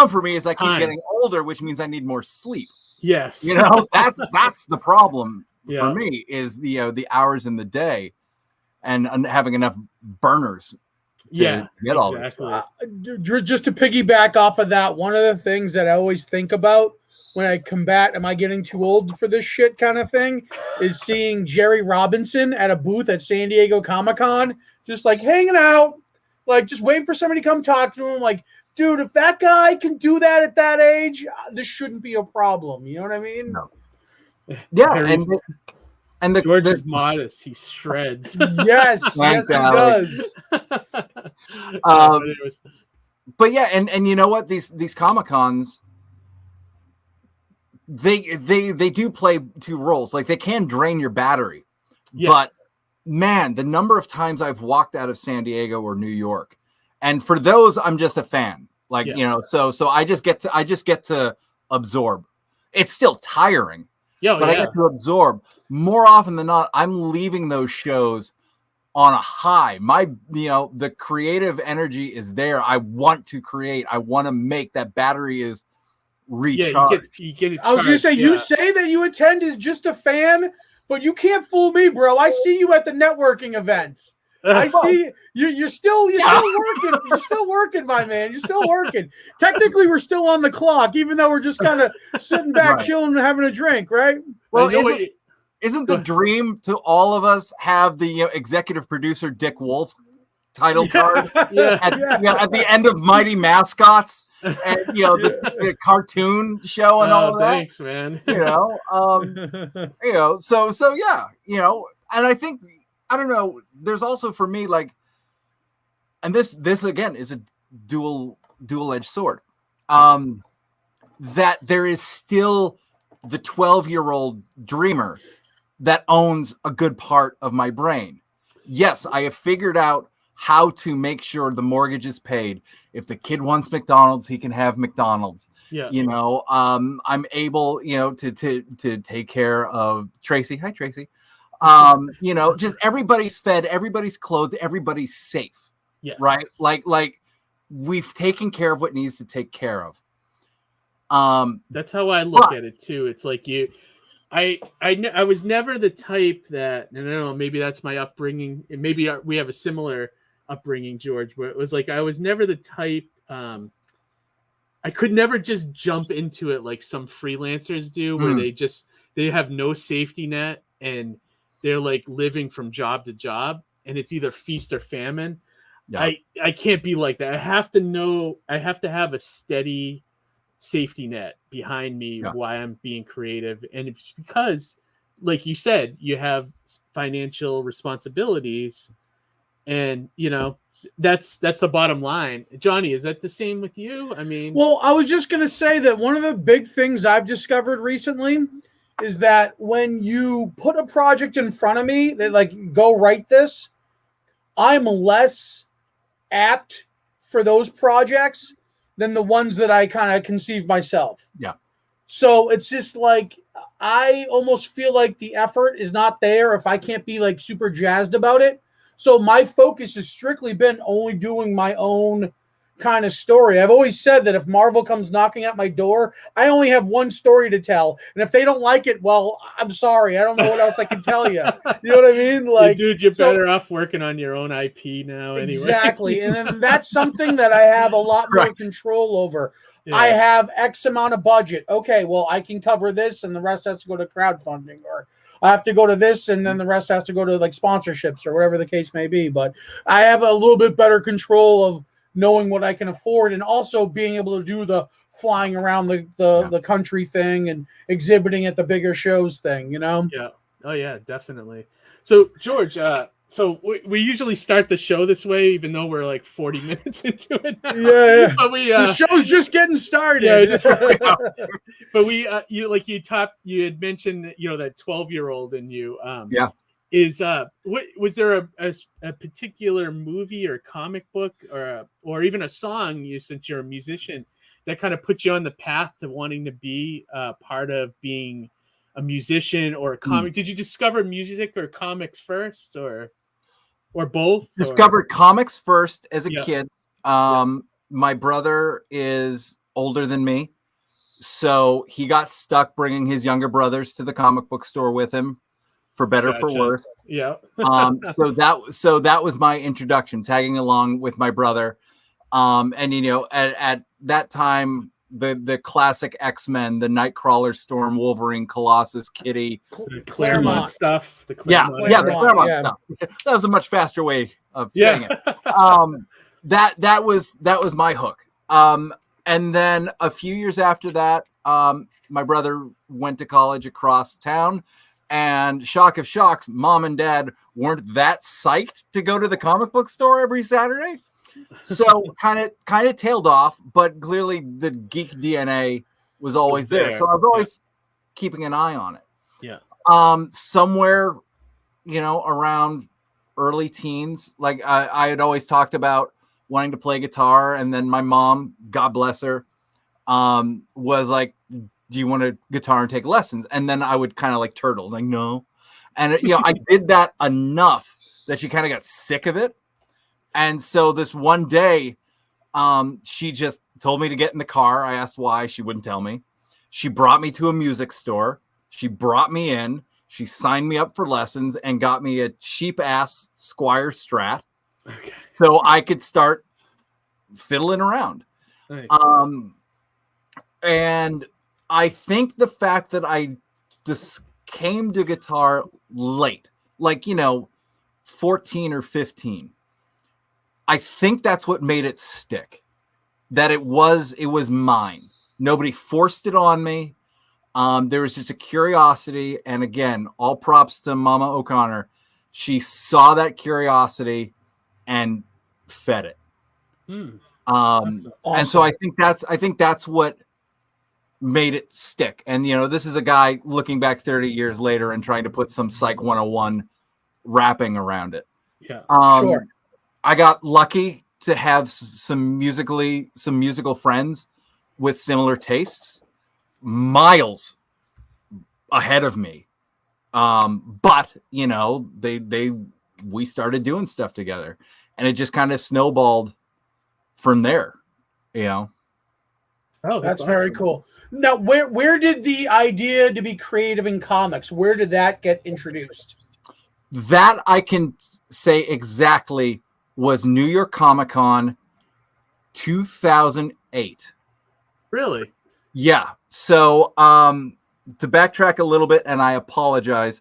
for me is I keep getting older, which means I need more sleep. Yes. That's the problem for me, is the hours in the day and having enough burners to get all this stuff. Just to piggyback off of that, one of the things that I always think about when I combat, am I getting too old for this shit kind of thing, is seeing Jerry Robinson at a booth at San Diego Comic-Con, just like hanging out, like just waiting for somebody to come talk to him. Like, dude, if that guy can do that at that age, this shouldn't be a problem. You know what I mean? No. Yeah, and George is modest. He shreds. Yes, yes, he does. But yeah, and you know what? These Comic-Cons, they do play two roles. Like, they can drain your battery, but man, the number of times I've walked out of San Diego or New York, and for those, I'm just a fan. Like, so I just get to absorb. It's still tiring, but I get to absorb. More often than not, I'm leaving those shows on a high. My, the creative energy is there. I want to create. I want to make. That battery is recharged. You get it. I was gonna say, you say that you attend as just a fan, but you can't fool me, bro. I see you at the networking events. I see you're still working. You're still working, my man. You're still working. Technically, we're still on the clock, even though we're just kind of sitting back, chilling, and having a drink, right? Well, isn't the dream to all of us have the executive producer Dick Wolf title card at the end of Mighty Mascots, and the cartoon show and all of that? Thanks, man. So yeah, and I think, I don't know, there's also for me, like, and this again is a dual-edged sword, that there is still the 12-year-old dreamer that owns a good part of my brain. Yes, I have figured out how to make sure the mortgage is paid. If the kid wants McDonald's, he can have McDonald's. Yeah. I'm able, to take care of Tracy. Hi, Tracy. Just everybody's fed, everybody's clothed, everybody's safe. Yes. Right? Like we've taken care of what needs to take care of. That's how I look at it too. It's like I was never the type that, and I don't know, maybe that's my upbringing, and maybe we have a similar upbringing, George, where it was like I was never the type. I could never just jump into it like some freelancers do, where they have no safety net and they're like living from job to job, and it's either feast or famine. Yeah. I can't be like that. I have to have a steady safety net behind me while I'm being creative. And it's because, like you said, you have financial responsibilities, and that's the bottom line. Johnny, is that the same with you? I mean, well, I was just going to say that one of the big things I've discovered recently is that when you put a project in front of me, that like, go write this, I'm less apt for those projects than the ones that I kind of conceive myself. Yeah. So it's just like, I almost feel like the effort is not there if I can't be like super jazzed about it. So my focus has strictly been only doing my own kind of story. I've always said that if Marvel comes knocking at my door, I only have one story to tell. And if they don't like it, well, I'm sorry. I don't know what else I can tell you. You know what I mean? Like, dude, you're better off working on your own IP now anyway. Exactly. And then that's something that I have a lot more control over. Yeah. I have X amount of budget. Okay, well, I can cover this and the rest has to go to crowdfunding, or I have to go to this and then the rest has to go to like sponsorships or whatever the case may be. But I have a little bit better control of knowing what I can afford, and also being able to do the flying around the country thing and exhibiting at the bigger shows thing, you know? Yeah. Oh yeah, definitely. So George, so we usually start the show this way, even though we're like 40 minutes into it now. Yeah. But the show's just getting started. Yeah, but we, you had mentioned, you know, that 12-year-old in you. Is was there a particular movie or comic book or even a song, since you're a musician, that kind of put you on the path to wanting to be part of being a musician or a comic? Did you discover music or comics first, or both? Discovered comics first as a kid. My brother is older than me, so he got stuck bringing his younger brothers to the comic book store with him, for better, for worse. Yeah. So that was my introduction, tagging along with my brother. And you know, at that time, the classic X-Men, the Nightcrawler, Storm, Wolverine, Colossus, Kitty, the Claremont stuff. The Claremont stuff. That was a much faster way of saying it. That was my hook. And then a few years after that, my brother went to college across town. And shock of shocks, mom and dad weren't that psyched to go to the comic book store every Saturday. So kind of tailed off, but clearly the geek DNA was always there. So I was always keeping an eye on it. Yeah. Somewhere, you know, around early teens, like I had always talked about wanting to play guitar. And then my mom, God bless her, was like, do you want a guitar and take lessons? And then I would kind of like turtle, like, no. And, you know, I did that enough that she kind of got sick of it. And so this one day, she just told me to get in the car. I asked why. She wouldn't tell me. She brought me to a music store. She brought me in. She signed me up for lessons and got me a cheap ass Squire Strat. Okay. So I could start fiddling around. Nice. And I think the fact that I just came to guitar late, like, you know, 14 or 15, I think that's what made it stick. That it was mine. Nobody forced it on me. There was just a curiosity. And again, all props to Mama O'Connor. She saw that curiosity and fed it. Awesome. And so I think that's what made it stick. And, you know, this is a guy looking back 30 years later and trying to put some Psych 101 wrapping around it. Yeah. Sure. I got lucky to have some musical friends with similar tastes, miles ahead of me. But, you know, we started doing stuff together, and it just kind of snowballed from there, you know. Oh, that's awesome. Very cool. Now, where did the idea to be creative in comics, where did that get introduced? That I can say exactly was New York Comic Con 2008. Really? Yeah. So to backtrack a little bit, and I apologize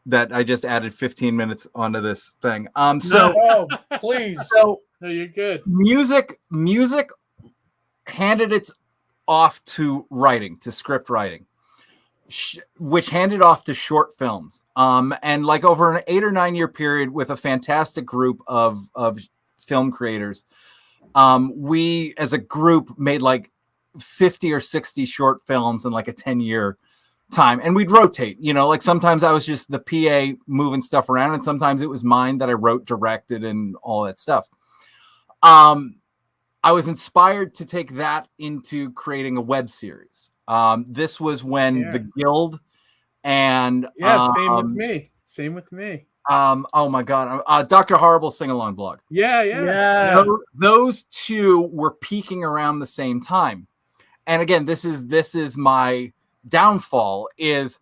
that I just added 15 minutes onto this thing. No, please. So no, you're good. Music handed its off to writing, to script writing, which handed off to short films. And like over an 8 or 9 year period with a fantastic group of film creators, we as a group made like 50 or 60 short films in like a 10-year time. And we'd rotate, you know, like sometimes I was just the PA moving stuff around, and sometimes it was mine that I wrote, directed, and all that stuff. I was inspired to take that into creating a web series. This was when the Guild and same with me. Oh my God, Dr. Horrible sing along blog. Yeah. Those two were peaking around the same time. And again, this is my downfall is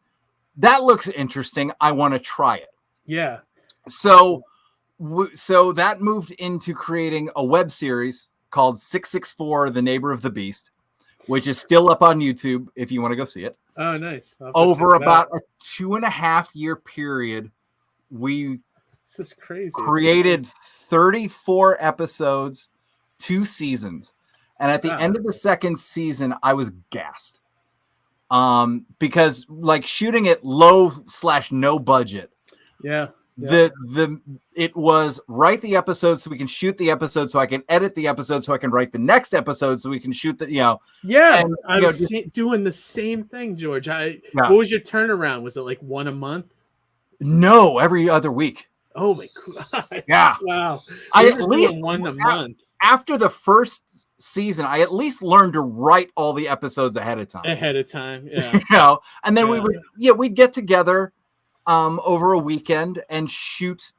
that looks interesting. I want to try it. Yeah. So that moved into creating a web series called 664, The Neighbor of the Beast, which is still up on YouTube if you want to go see it. Oh, nice. Over about a 2.5 year period, we this is crazy. created 34 episodes, 2 seasons. And at the end of the second season, I was gassed. Because like shooting it low/no budget. Yeah. It was write the episode so we can shoot the episode so I can edit the episode so I can write the next episode so we can shoot the Yeah, and, I was doing the same thing, George. What was your turnaround? Was it like one a month? No, every other week. Oh my God. Yeah. Wow. I at least one a month. After the first season, I at least learned to write all the episodes ahead of time. Yeah. And then we'd get together over a weekend and shoot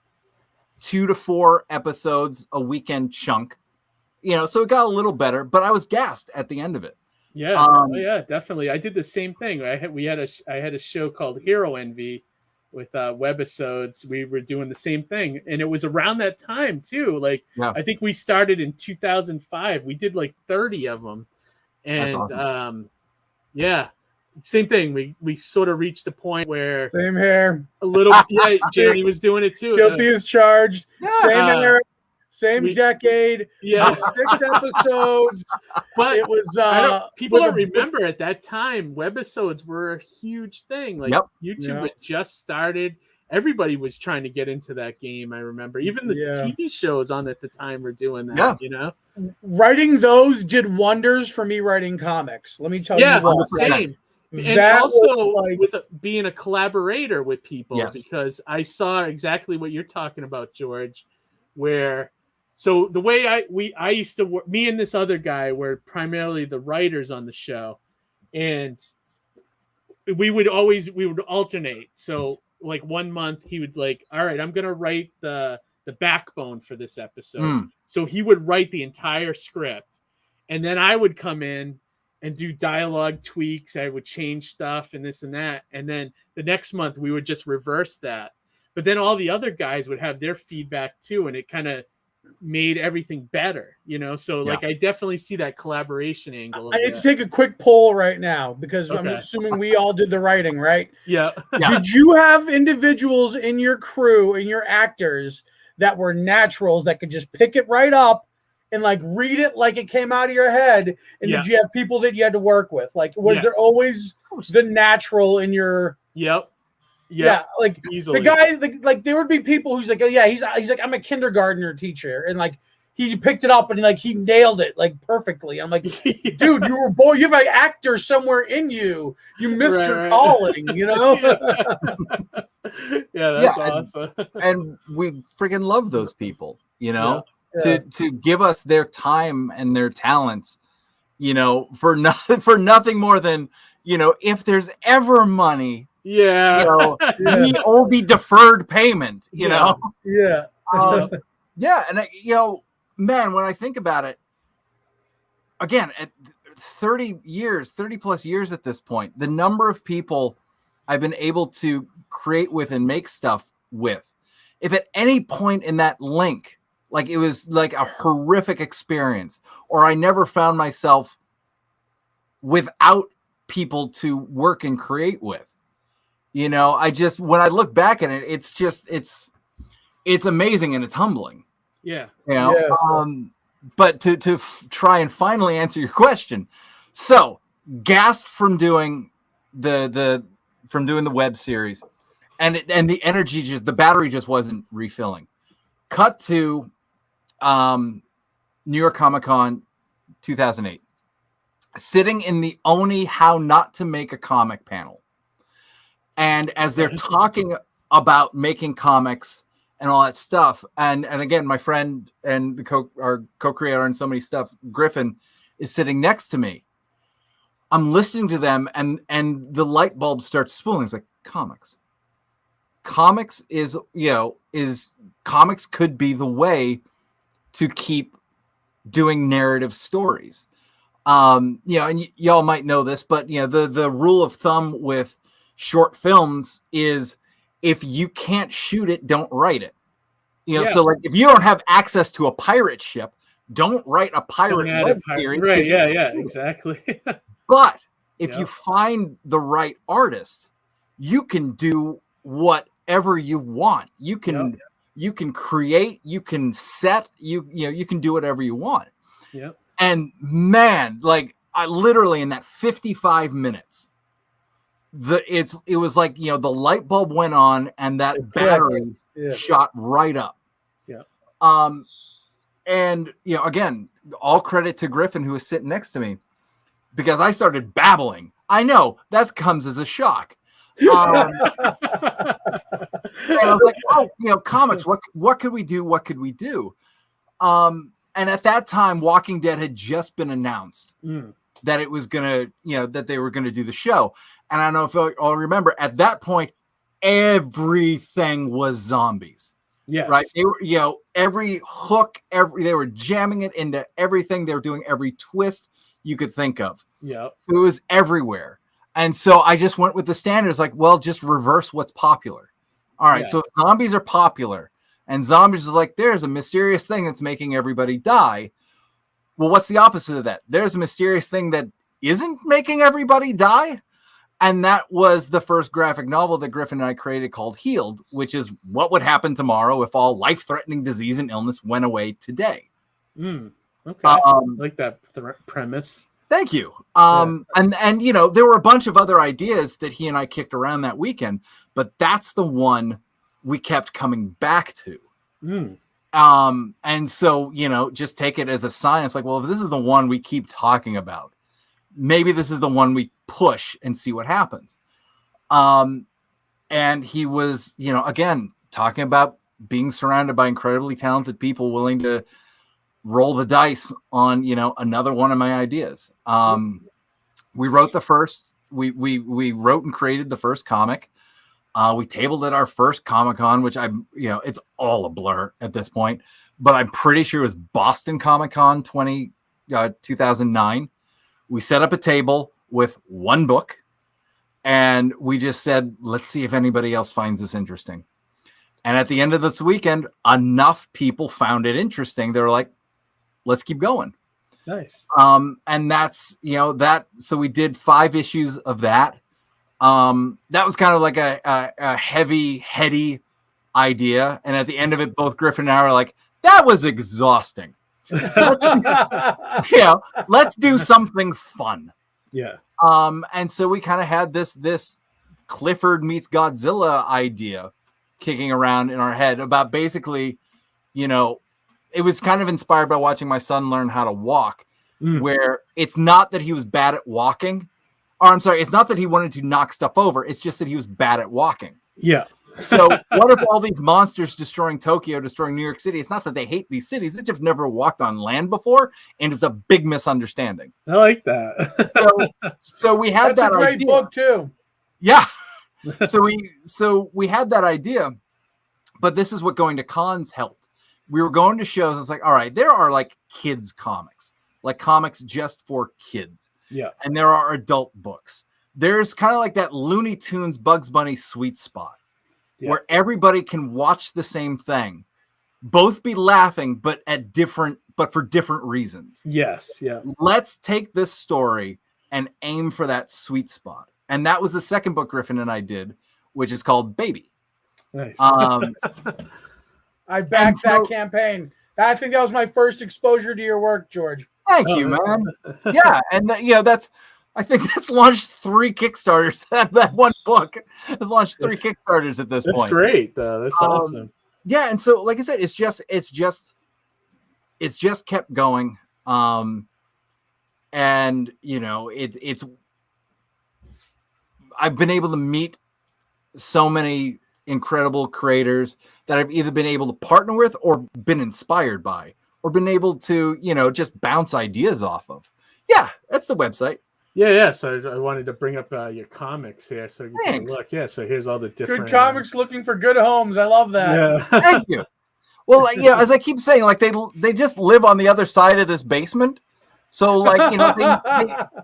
2 to 4 episodes a weekend chunk. So it got a little better, but I was gassed at the end of it. Yeah. Yeah, definitely. I did the same thing. I had a show called Hero Envy with webisodes. We were doing the same thing, and it was around that time too. Like I think we started in 2005. We did like 30 of them, and that's awesome. Same thing. We sort of reached the point where same here. A little Jeremy was doing it too. Guilty as charged. Same era, same decade. Yeah, 6 episodes. But it was people don't remember at that time webisodes were a huge thing. Like YouTube had just started. Everybody was trying to get into that game. I remember even the TV shows on at the time were doing that. Writing those did wonders for me writing comics. Let me tell you what. Same. And also with being a collaborator with people, because I saw exactly what you're talking about, George, so the way I used to work, me and this other guy were primarily the writers on the show, and we would alternate. So like one month he would like, all right, I'm going to write the backbone for this episode. So he would write the entire script, and then I would come in and do dialogue tweaks. I would change stuff and this and that. And then the next month we would just reverse that. But then all the other guys would have their feedback too. And it kind of made everything better, So like, I definitely see that collaboration angle. I need to take a quick poll right now because I'm assuming we all did the writing, right? Yeah. Did you have individuals in your crew, in your actors that were naturals that could just pick it right up and like read it like it came out of your head? And did you have people that you had to work with? Like, was there always the natural in your? Yeah, like easily. The guy, like there would be people who's like, he's like, I'm a kindergartner teacher, and like he picked it up and like he nailed it like perfectly. I'm like, dude, you were born. You have an actor somewhere in you. You missed your calling, That's awesome. And we freaking love those people, to give us their time and their talents, for nothing more than, if there's ever money, we owe the deferred payment, know? And man, when I think about it, again, at 30 plus years at this point, the number of people I've been able to create with and make stuff with, if at any point in that link, like it was like a horrific experience, or I never found myself without people to work and create with, I just, when I look back at it, it's amazing and it's humbling. But to try and finally answer your question, so gassed from doing the web series, and the energy the battery just wasn't refilling. Cut to New York Comic Con 2008, sitting in the Oni How Not to Make a Comic panel, and as they're talking about making comics and all that stuff. And again, my friend and our co-creator and so many stuff, Griffin, is sitting next to me. I'm listening to them, and the light bulb starts spooling. It's like, comics. comics comics could be the way to keep doing narrative stories. And y'all might know this, but the rule of thumb with short films is if you can't shoot it, don't write it. So like if you don't have access to a pirate ship, don't write a pirate web series. Right? Yeah, exactly. But if you find the right artist, you can do whatever you want. You can create, you can set, you can do whatever you want. Yeah. And man, like I literally in that 55 minutes, it was like the light bulb went on and that battery shot right up. Yeah. And again, all credit to Griffin, who was sitting next to me, because I started babbling. I know that comes as a shock. And I was like, comics, what could we do? What could we do? And at that time, Walking Dead had just been announced that it was gonna, that they were gonna do the show. And I don't know if I'll remember at that point, everything was zombies. Yes. Right. They were, every hook, they were jamming it into everything. They were doing every twist you could think of. Yeah. So it was everywhere. And so I just went with the standards, like, well, just reverse what's popular. All right. So zombies are popular and zombies is like, there's a mysterious thing that's making everybody die. Well, what's the opposite of that? There's a mysterious thing that isn't making everybody die. And that was the first graphic novel that Griffin and I created called Healed, which is what would happen tomorrow if all life-threatening disease and illness went away today. Okay. I like that premise. Thank you. And there were a bunch of other ideas that he and I kicked around that weekend, but that's the one we kept coming back to. And so, just take it as a sign. It's like, well, if this is the one we keep talking about, maybe this is the one we push and see what happens. And he was, again, talking about being surrounded by incredibly talented people willing to roll the dice on, another one of my ideas. We wrote we wrote and created the first comic. We tabled at our first Comic-Con, which it's all a blur at this point, but I'm pretty sure it was Boston Comic-Con 2009. We set up a table with one book and we just said, let's see if anybody else finds this interesting. And at the end of this weekend, enough people found it interesting. They were like, let's keep going. Nice. And that's, so we did 5 issues of that. That was kind of like a heavy, heady idea. And at the end of it, both Griffin and I were like, that was exhausting. Let's do something fun. Yeah. And so we kind of had this Clifford meets Godzilla idea kicking around in our head about basically, it was kind of inspired by watching my son learn how to walk, where it's not that he was bad at walking, or I'm sorry, it's not that he wanted to knock stuff over. It's just that he was bad at walking. Yeah. So what if all these monsters destroying Tokyo, destroying New York City? It's not that they hate these cities. They just never walked on land before. And it's a big misunderstanding. I like that. So we had That's that a great idea. book too. Yeah. So we had that idea, but this is what going to cons helped. We were going to shows. It's like, all right, there are like kids comics, like comics just for kids. Yeah. And there are adult books. There's kind of like that Looney Tunes Bugs Bunny sweet spot. Yeah. Where everybody can watch the same thing, both be laughing, but for different reasons. Yes. Yeah. Let's take this story and aim for that sweet spot. And that was the second book Griffin and I did, which is called Baby. Nice. I backed that campaign. I think that was my first exposure to your work, George. Thank you, man. Yeah. And I think that's launched 3 Kickstarters. That one book has launched 3 Kickstarters at this point. That's great, though. That's awesome. Yeah, and so like I said, it's just kept going. And it's I've been able to meet so many incredible creators that I've either been able to partner with or been inspired by or been able to, just bounce ideas off of. Yeah, that's the website. Yeah. So I wanted to bring up your comics here, so you can take a Thanks. look. Yeah. So here's all the different Good comics looking for good homes. I love that. Yeah. Thank you. Well, like, you know, as I keep saying, like they just live on the other side of this basement. So, like, you know,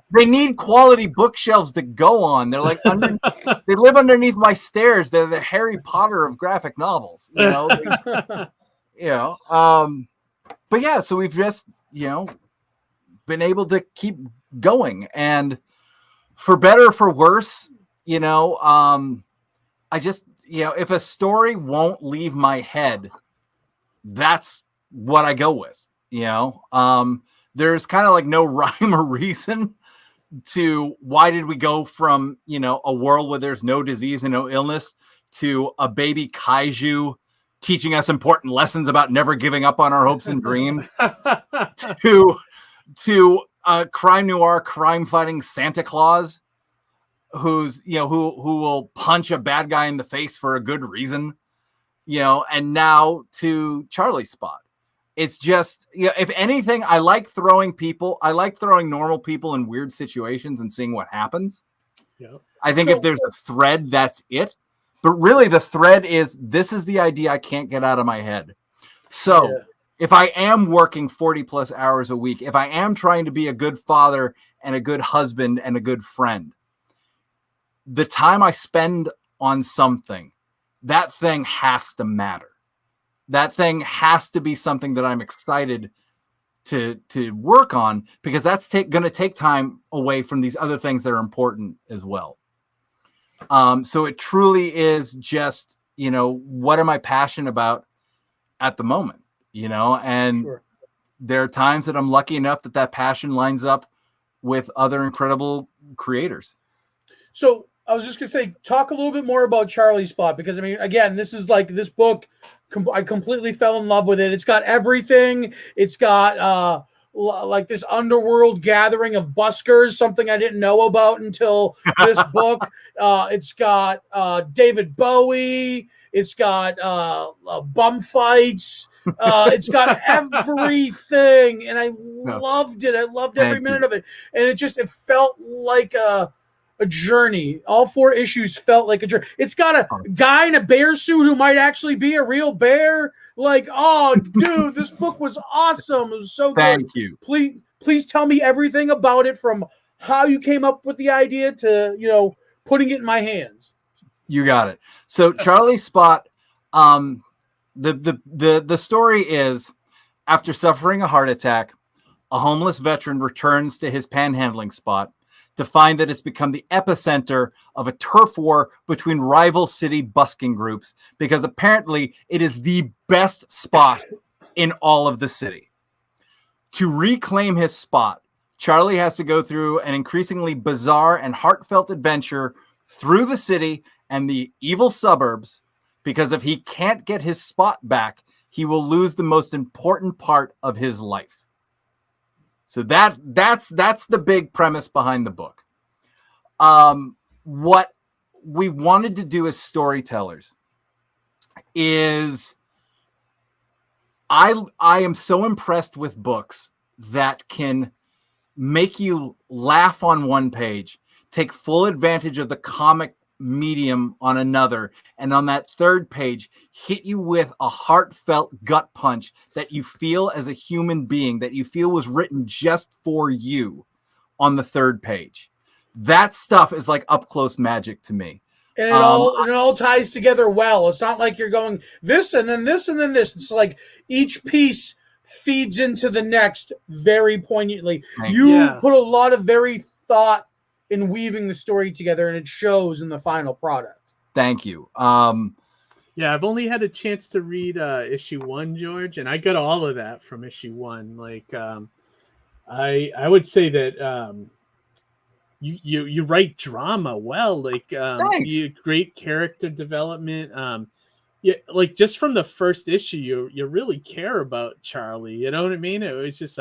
they need quality bookshelves to go on. They're like they live underneath my stairs. They're the Harry Potter of graphic novels. You know, But yeah, so we've just been able to keep going, and for better or for worse, I just if a story won't leave my head, that's what I go with. There's kind of like no rhyme or reason to why did we go from, a world where there's no disease and no illness to a baby kaiju teaching us important lessons about never giving up on our hopes and dreams to a crime noir, crime fighting Santa Claus who's, who will punch a bad guy in the face for a good reason, and now to Charlie Spot. It's just, if anything, I like throwing normal people in weird situations and seeing what happens. Yeah. I think if there's a thread, that's it. But really the thread is, this is the idea I can't get out of my head. So if I am working 40 plus hours a week, if I am trying to be a good father and a good husband and a good friend, the time I spend on something, that thing has to matter. That thing has to be something that I'm excited to work on, because that's going to take time away from these other things that are important as well. So it truly is just, what am I passionate about at the moment, and sure. There are times that I'm lucky enough that passion lines up with other incredible creators. So I was just going to say, talk a little bit more about Charlie Spot, because, I mean, again, this is like this book. I completely fell in love with it. It's got everything. It's got like this underworld gathering of buskers, something I didn't know about until this book. It's got David Bowie. It's got bum fights. It's got everything, and I loved it. I loved every minute of it, and it felt like a journey. All 4 issues felt like a journey. It's got a guy in a bear suit who might actually be a real bear. Like, oh, dude, this book was awesome. It was so good. Thank you. Please tell me everything about it, from how you came up with the idea to, putting it in my hands. You got it. So Charlie Spot, the story is, after suffering a heart attack, a homeless veteran returns to his panhandling spot to find that it's become the epicenter of a turf war between rival city busking groups, because apparently it is the best spot in all of the city. To reclaim his spot, Charlie has to go through an increasingly bizarre and heartfelt adventure through the city and the evil suburbs, because if he can't get his spot back, he will lose the most important part of his life. So that's the big premise behind the book. What we wanted to do as storytellers is, I am so impressed with books that can make you laugh on one page, take full advantage of the comic medium on another, and on that third page hit you with a heartfelt gut punch that you feel as a human being, that you feel was written just for you on the third page. That stuff is like up close magic to me. And it all ties together well. It's not like you're going this and then this and then this. It's like each piece feeds into the next very poignantly. You put a lot of very thought in weaving the story together, and it shows in the final product. Thank you. I've only had a chance to read issue 1, George, and I got all of that from issue 1. Like, I would say that you write drama well. Like, you great character development. Like just from the first issue, you really care about Charlie. You know what I mean? It was just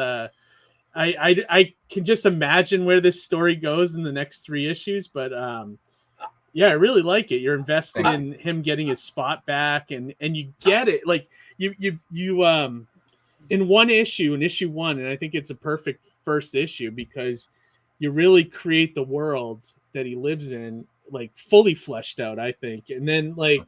I can just imagine where this story goes in the next 3 issues, but I really like it. You're invested in him getting his spot back, and you get it. Like you in one issue, in issue 1, and I think it's a perfect first issue, because you really create the world that he lives in, like fully fleshed out, I think. And then like,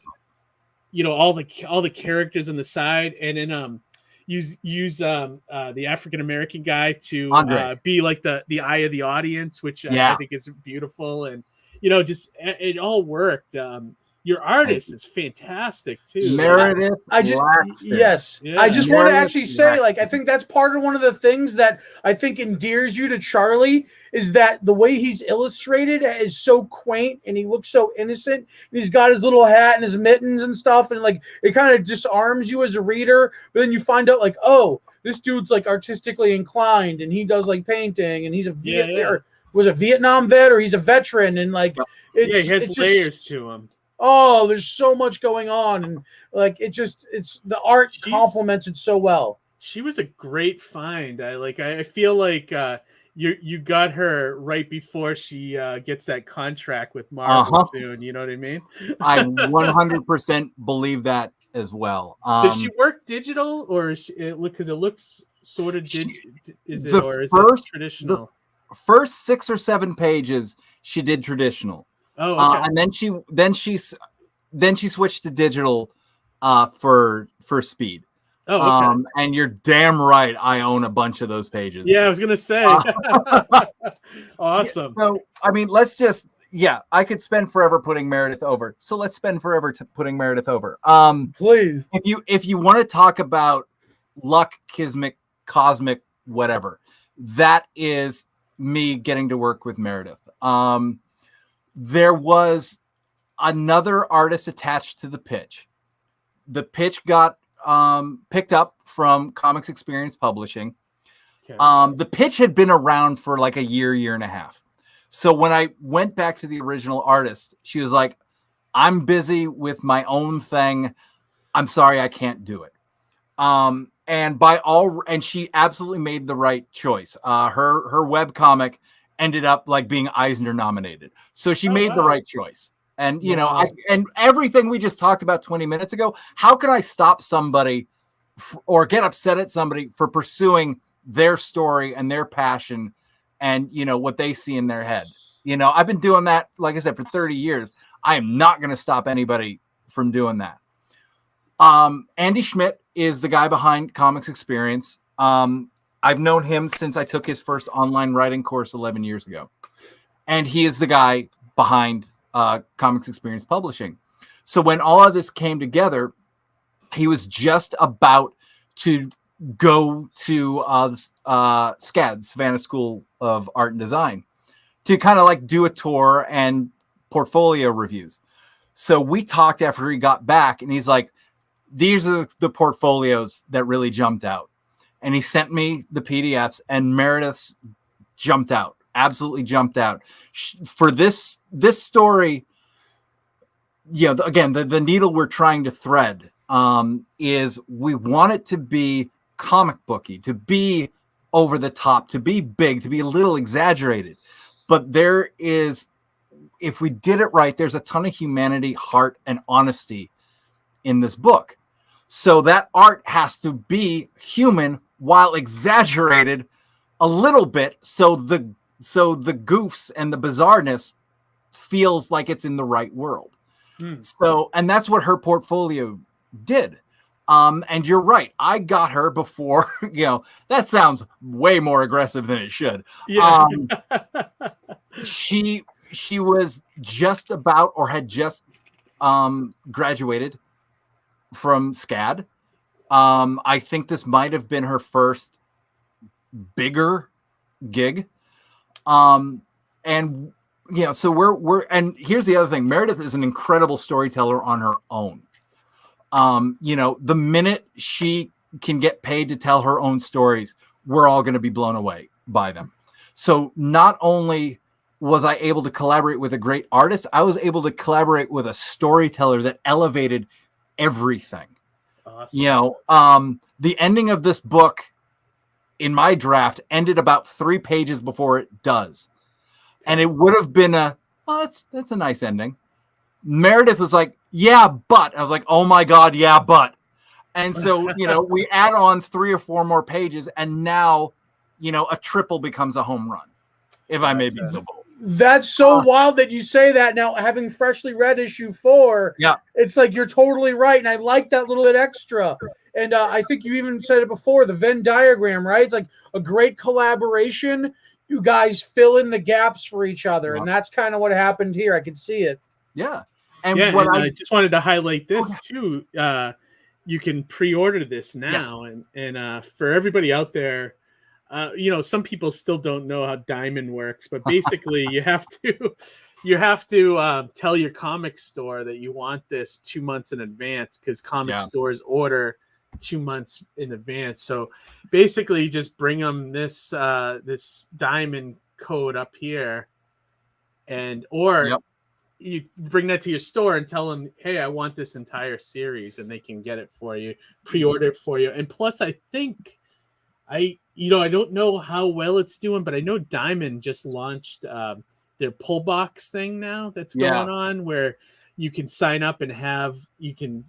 you know, all the characters on the side, and then use the African American guy to be like the eye of the audience, which I think is beautiful. And you know, just it all worked. Your artist is fantastic too. Meredith. I just want to actually say, like, I think that's part of one of the things that I think endears you to Charlie is that the way he's illustrated is so quaint and he looks so innocent. And he's got his little hat and his mittens and stuff, and like it kind of disarms you as a reader. But then you find out, like, oh, this dude's like artistically inclined and he does like painting and he's a Vietnam vet, or he's a veteran, and like he has layers to him. Oh, there's so much going on, and like it's the art complements it so well. She was a great find. I feel like you got her right before she gets that contract with Marvel soon. You know what I mean? I 100% believe that as well. Does she work digital, or because it looks sort of is it traditional? The first 6 or 7 pages she did traditional. Oh, okay. And then she switched to digital for speed. Oh, okay. And you're damn right, I own a bunch of those pages. Yeah, I was gonna say. Awesome. So I mean, I could spend forever putting Meredith over. So let's spend forever putting Meredith over. Please. If you want to talk about luck, kismet, cosmic, whatever, that is me getting to work with Meredith. There was another artist attached to the pitch. The pitch got picked up from Comics Experience Publishing. Okay. The pitch had been around for like a year and a half. So when I went back to the original artist, she was like, I'm busy with my own thing. I'm sorry, I can't do it. And she absolutely made the right choice. Her webcomic ended up like being Eisner nominated. So she made the right choice. And, you know, and everything we just talked about 20 minutes ago, how can I stop somebody or get upset at somebody for pursuing their story and their passion and, you know, what they see in their head? You know, I've been doing that, like I said, for 30 years. I am not going to stop anybody from doing that. Andy Schmidt is the guy behind Comics Experience. I've known him since I took his first online writing course 11 years ago. And he is the guy behind Comics Experience Publishing. So when all of this came together, he was just about to go to SCAD, Savannah School of Art and Design, to kind of like do a tour and portfolio reviews. So we talked after he got back, and he's like, these are the portfolios that really jumped out. And he sent me the PDFs, and Meredith's jumped out, absolutely jumped out. For this story, you know, again, the needle we're trying to thread is we want it to be comic booky, to be over the top, to be big, to be a little exaggerated. But there is, if we did it right, there's a ton of humanity, heart, and honesty in this book. So that art has to be human while exaggerated a little bit, so the goofs and the bizarreness feels like it's in the right world. So, and that's what her portfolio did. And you're right, I got her before, you know, that sounds way more aggressive than it should. Yeah. She was just about, or had just graduated from SCAD. I think this might have been her first bigger gig. And you know, so we're and here's the other thing. Meredith is an incredible storyteller on her own. You know, the minute she can get paid to tell her own stories, we're all going to be blown away by them. So not only was I able to collaborate with a great artist, I was able to collaborate with a storyteller that elevated everything. Awesome. You know, the ending of this book in my draft ended about 3 pages before it does. And it would have been that's a nice ending. Meredith was like, yeah, but I was like, oh my God, yeah, but. And so, you know, we add on 3 or 4 more pages, and now, you know, a triple becomes a home run. if I may be so bold. That's so wild that you say that. Now, having freshly read issue 4, Yeah, it's like you're totally right, and I like that little bit extra. And I think you even said it before, the Venn diagram, right? It's like a great collaboration. You guys fill in the gaps for each other, and that's kind of what happened here. I could see it. yeah. And Yeah, what and I just wanted to highlight this too. You can pre-order this now, Yes. and for everybody out there, some people still don't know how Diamond works, but basically you have to tell your comic store that you want this 2 months in advance, because comic stores order 2 months in advance. So basically, you just bring them this Diamond code up here, or you bring that to your store and tell them, hey, I want this entire series, and they can get it for you, pre-order it for you. And plus, I think I don't know how well it's doing, but I know Diamond just launched their pull box thing now that's going on, where you can sign up and you can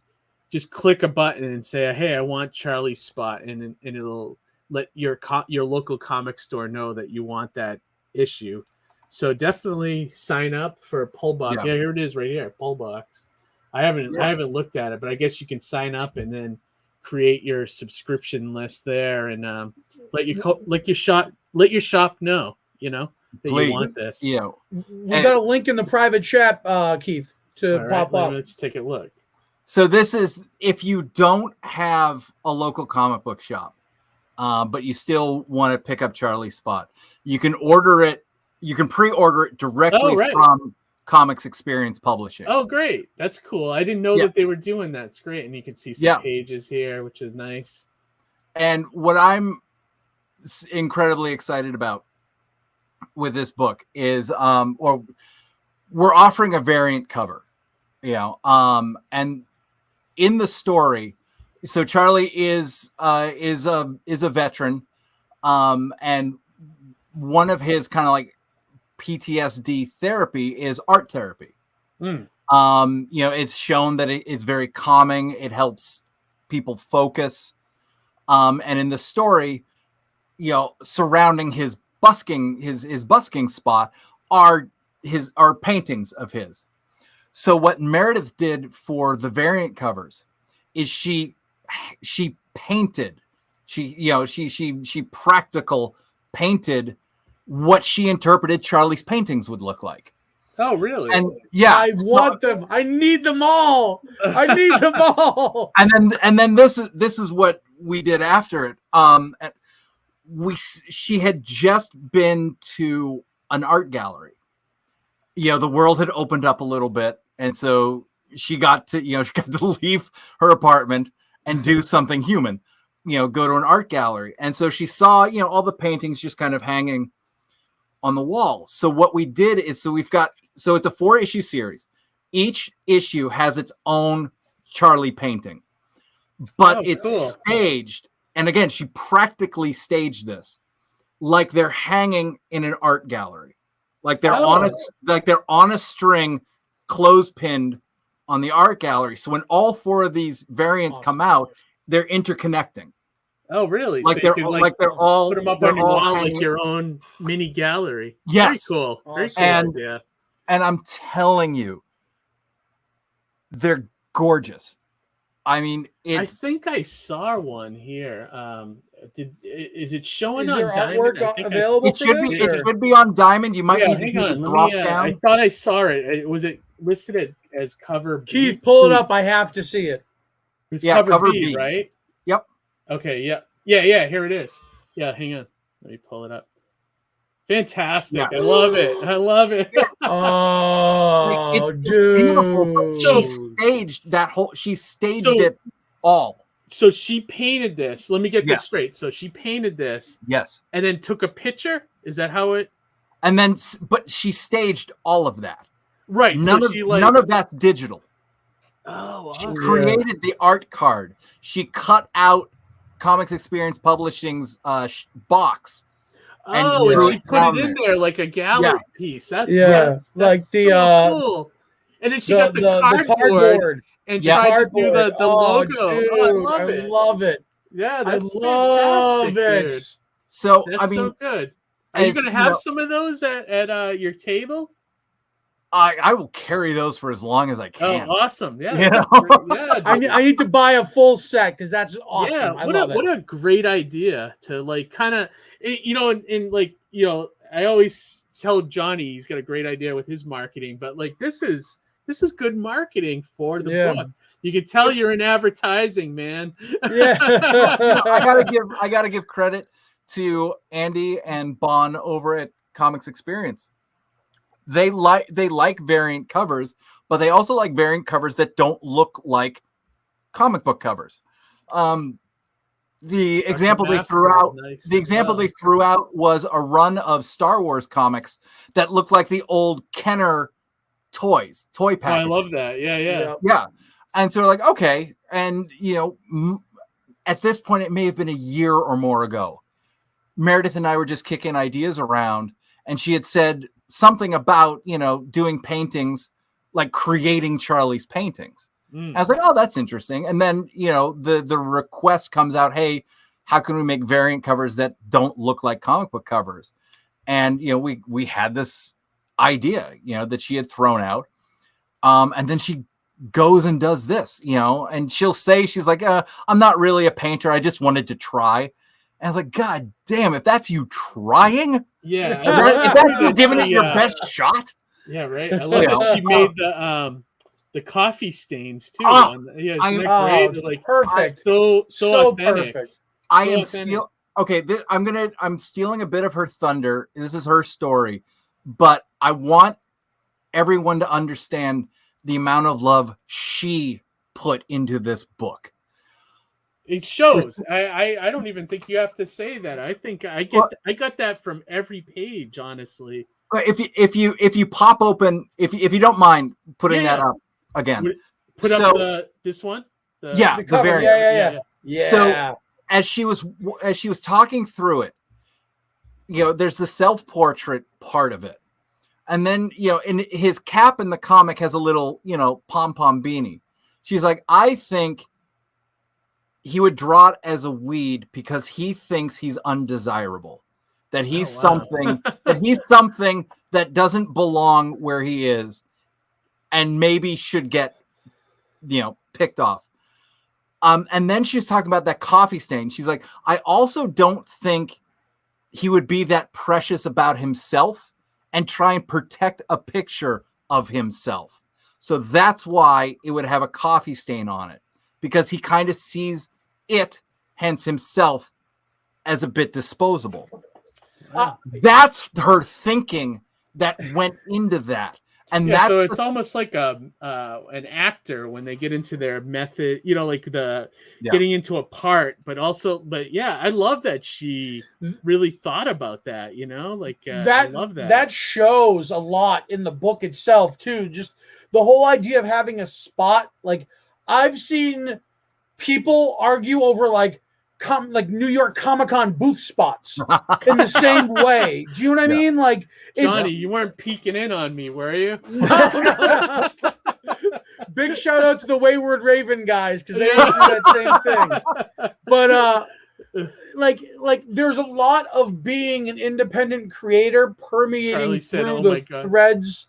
just click a button and say, hey, I want Charlie's spot, and it'll let your local comic store know that you want that issue. So definitely sign up for a pull box. Yeah, here it is right here, pull box. I haven't looked at it, but I guess you can sign up and then create your subscription list there, and let your shop know, that you want this. Yeah, we got a link in the private chat, Keith, to pop up. Let's take a look. So this is if you don't have a local comic book shop, but you still want to pick up Charlie's spot, you can order it. You can pre-order it directly from Comics Experience Publishing. Oh, great. That's cool. I didn't know that they were doing that. It's great. And you can see some pages here, which is nice. And what I'm incredibly excited about with this book is, we're offering a variant cover, and in the story, so Charlie is a veteran, and one of his kind of like PTSD therapy is art therapy. It's shown that it's very calming. It helps people focus. And in the story, surrounding his busking spot are paintings of his. So what Meredith did for the variant covers is she painted, she practical painted what she interpreted Charlie's paintings would look like. Oh, really? And I want them. I need them all. I need them all. And then this is what we did after it. She had just been to an art gallery. The world had opened up a little bit, and so she got to leave her apartment and do something human. Go to an art gallery, and so she saw all the paintings just kind of hanging on the wall. So what we did is, so it's a 4-issue series. Each issue has its own Charlie painting, but it's staged. And again, she practically staged this like they're hanging in an art gallery, like they're on a string, clothespinned on the art gallery. So when all 4 of these variants come out, they're interconnecting. Oh, really? Like so they're all put them up on your wall like your own mini gallery. Yes. Very cool. Very cool. And I'm telling you, they're gorgeous. I mean, I think I saw one here. Is it showing on your Diamond? artwork available? It should be on Diamond. You might need to drop down. I thought I saw it. Was it listed as cover B? Keith, pull it up. I have to see it. It's cover B, right? Yep. Okay. Yeah. Here it is. Yeah. Hang on. Let me pull it up. Fantastic. Yeah. I love it. Oh, dude. She staged it all. So she painted this. Let me get this straight. So she painted this. Yes. And then took a picture. Is that how it? And then, but she staged all of that. Right. None of that's digital. Oh, she created the art card. She cut out Comics Experience Publishing's box. And she put it in there like a gallery piece. That's like the so cool. And then she got the cardboard and tried to do the logo. Dude, I love it. Yeah, that's I love it. Dude. So that's so good. Are you going to have some of those at your table? I will carry those for as long as I can. Oh, awesome! Yeah, yeah. I need to buy a full set because that's awesome. Yeah, what a great idea to like kind of, and like I always tell Johnny he's got a great idea with his marketing, but like this is good marketing for the book. You can tell you're in advertising, man. Yeah, I gotta give credit to Andy and Bon over at Comics Experience. They like variant covers, but they also like variant covers that don't look like comic book covers. The example they threw out was a run of Star Wars comics that looked like the old Kenner toy package. Oh, I love that. Yeah. And so we're like, okay. And, at this point, it may have been a year or more ago. Meredith and I were just kicking ideas around, and she had said something about, doing paintings, like creating Charlie's paintings. I was like, oh, that's interesting. And then, the request comes out, hey, how can we make variant covers that don't look like comic book covers? And, we had this idea, that she had thrown out. And then she goes and does this, and she'll say, she's like, I'm not really a painter. I just wanted to try. And I was like, God damn, if that's you trying. Yeah. If that's you giving it your best shot. Yeah, right. I love that she made the coffee stains too. Great? Like, perfect. So authentic. Perfect. I'm stealing a bit of her thunder. This is her story, but I want everyone to understand the amount of love she put into this book. It shows. I don't even think you have to say that. I think I got that from every page, honestly. If you pop open, if you don't mind putting that up again, put up this one. The variant. Yeah. So as she was talking through it, there's the self-portrait part of it, and then in his cap in the comic has a little pom-pom beanie. She's like, I think he would draw it as a weed because he thinks he's undesirable, that he's something that doesn't belong where he is, and maybe should get picked off. And then she was talking about that coffee stain. She's like, I also don't think he would be that precious about himself and try and protect a picture of himself. So that's why it would have a coffee stain on it, because he kind of sees it, hence himself, as a bit disposable. That's her thinking that went into that. And so it's almost like an actor when they get into their method, like getting into a part, but I love that she really thought about that, I love that. That shows a lot in the book itself too. Just the whole idea of having a spot. Like, I've seen people argue over like New York Comic-Con booth spots in the same way. Do you know what I mean? Like, Johnny, you weren't peeking in on me, were you? No. Big shout out to the Wayward Raven guys, because they do that same thing. But like there's a lot of being an independent creator permeating through the threads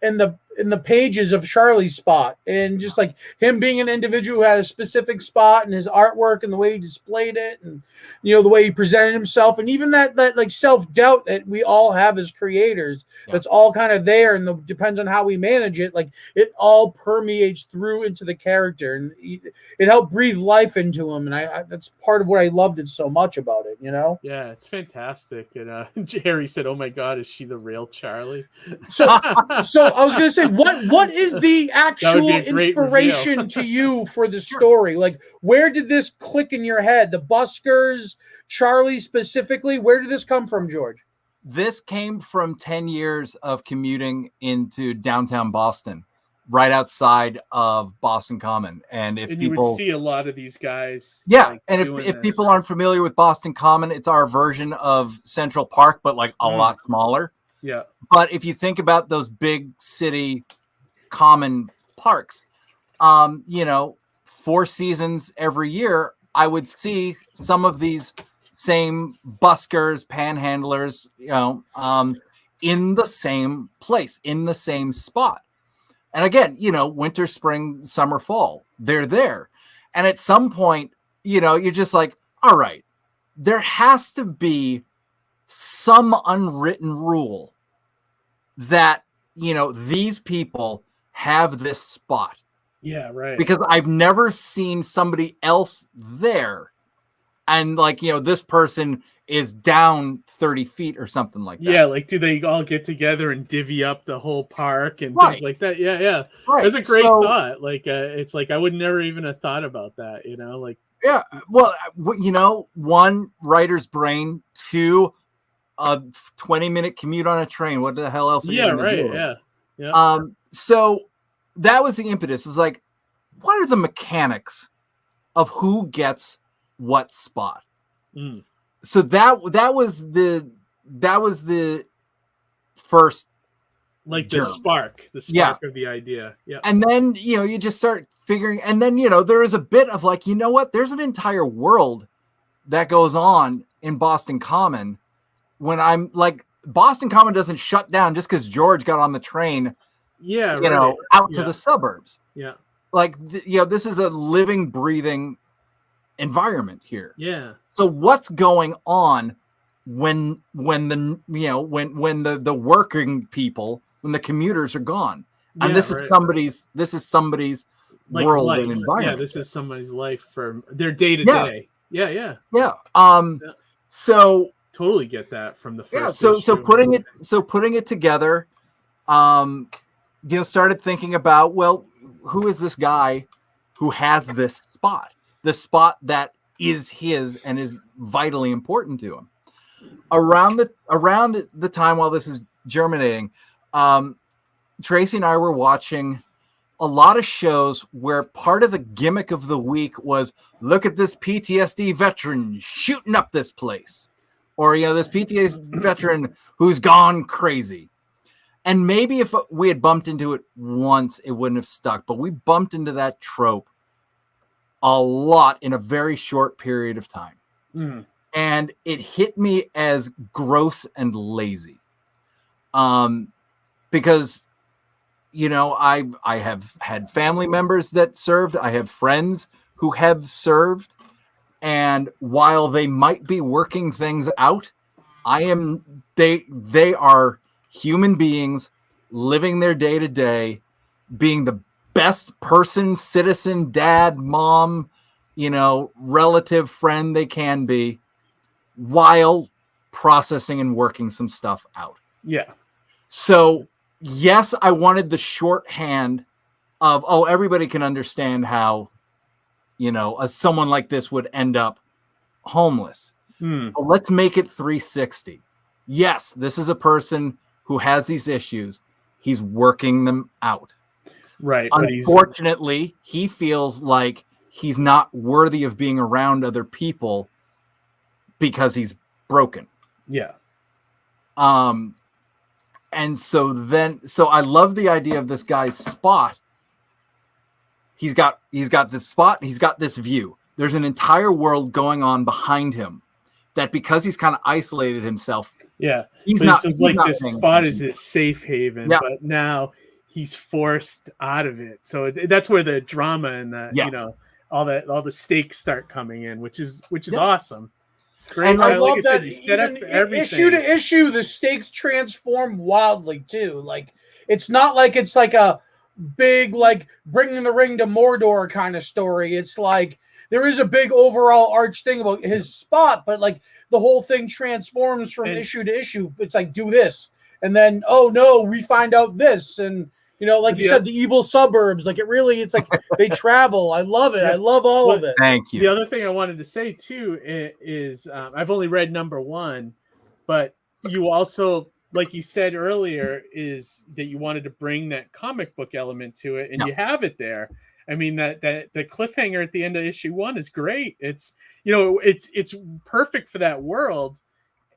and the pages of Charlie's spot, and just like him being an individual who had a specific spot and his artwork and the way he displayed it, and the way he presented himself, and even that like self-doubt that we all have as creators, that's all kind of there, and depends on how we manage it. Like, it all permeates through into the character, and it helped breathe life into him, and I that's part of what I loved it so much about it. Yeah, it's fantastic. And Jerry said, "Oh my God, is she the real Charlie?" So I was gonna say, what is the actual inspiration to you for the story? Like, where did this click in your head? The buskers, Charlie specifically, where did this come from, George? This came from 10 years of commuting into downtown Boston, right outside of Boston Common. And you would see a lot of these guys. Yeah. And if people aren't familiar with Boston Common, it's our version of Central Park, but like a lot smaller. Yeah. But if you think about those big city common parks, 4 seasons every year, I would see some of these same buskers, panhandlers, in the same place, in the same spot. And again, winter, spring, summer, fall, they're there. And at some point, you're just like, all right, there has to be some unwritten rule that, these people have this spot. Yeah, right. Because I've never seen somebody else there. And this person is down 30 feet or something like that. Yeah, do they all get together and divvy up the whole park and Right. things like that? Yeah. Right. That's a great thought. It's I would never even have thought about that, Yeah. Well, one, writer's brain, two, a 20-minute commute on a train. What the hell else are you gonna do? Yeah. So that was the impetus. Is what are the mechanics of who gets what spot? So that was the first the spark of the idea. Yeah. And then you just start figuring, and then there is a bit of there's an entire world that goes on in Boston Common. When I'm Boston Common doesn't shut down just because George got on the train out to the suburbs. Yeah. This is a living, breathing environment here. Yeah. So what's going on when the working people, when the commuters are gone? And this is somebody's world life. and environment. Yeah, this is somebody's life for their day to day. Yeah. So totally get that from the first. So putting it together, started thinking about, well, who is this guy who has this spot that is his and is vitally important to him? Around the time while this is germinating, Tracy and I were watching a lot of shows where part of the gimmick of the week was, look at this PTSD veteran shooting up this place, or this PTSD veteran who's gone crazy. And maybe if we had bumped into it once, it wouldn't have stuck. But we bumped into that trope a lot in a very short period of time. And it hit me as gross and lazy. Because, I have had family members that served. I have friends who have served. And while they might be working things out, they are human beings living their day to day, being the best person, citizen, dad, mom, relative, friend they can be, while processing and working some stuff out. Yeah. So yes, I wanted the shorthand of, everybody can understand how, someone like this would end up homeless. But let's make it 360. Yes, this is a person who has these issues. He's working them out. Right. Unfortunately, he feels like he's not worthy of being around other people because he's broken. Yeah. And so I love the idea of this guy's spot. He's got this spot, he's got this view. There's an entire world going on behind him that, because he's kind of isolated himself. Yeah. He's this not spot is his safe haven, but now he's forced out of it. So that's where the drama and the all the stakes start coming in, which is awesome. It's great. And I love that you set up everything. Issue to issue, the stakes transform wildly too. It's not like it's like a big bringing the ring to Mordor kind of story. It's there is a big overall arch thing about his spot, but the whole thing transforms from issue to issue. It's do this, and then oh no, we find out this, and you said, the evil suburbs. It's they travel. I love it. I love all of it. Thank you. The other thing I wanted to say too is I've only read number 1, but you also, like you said earlier, is that you wanted to bring that comic book element to it, and you have it there. I mean, that the cliffhanger at the end of issue 1 is great. It's it's perfect for that world.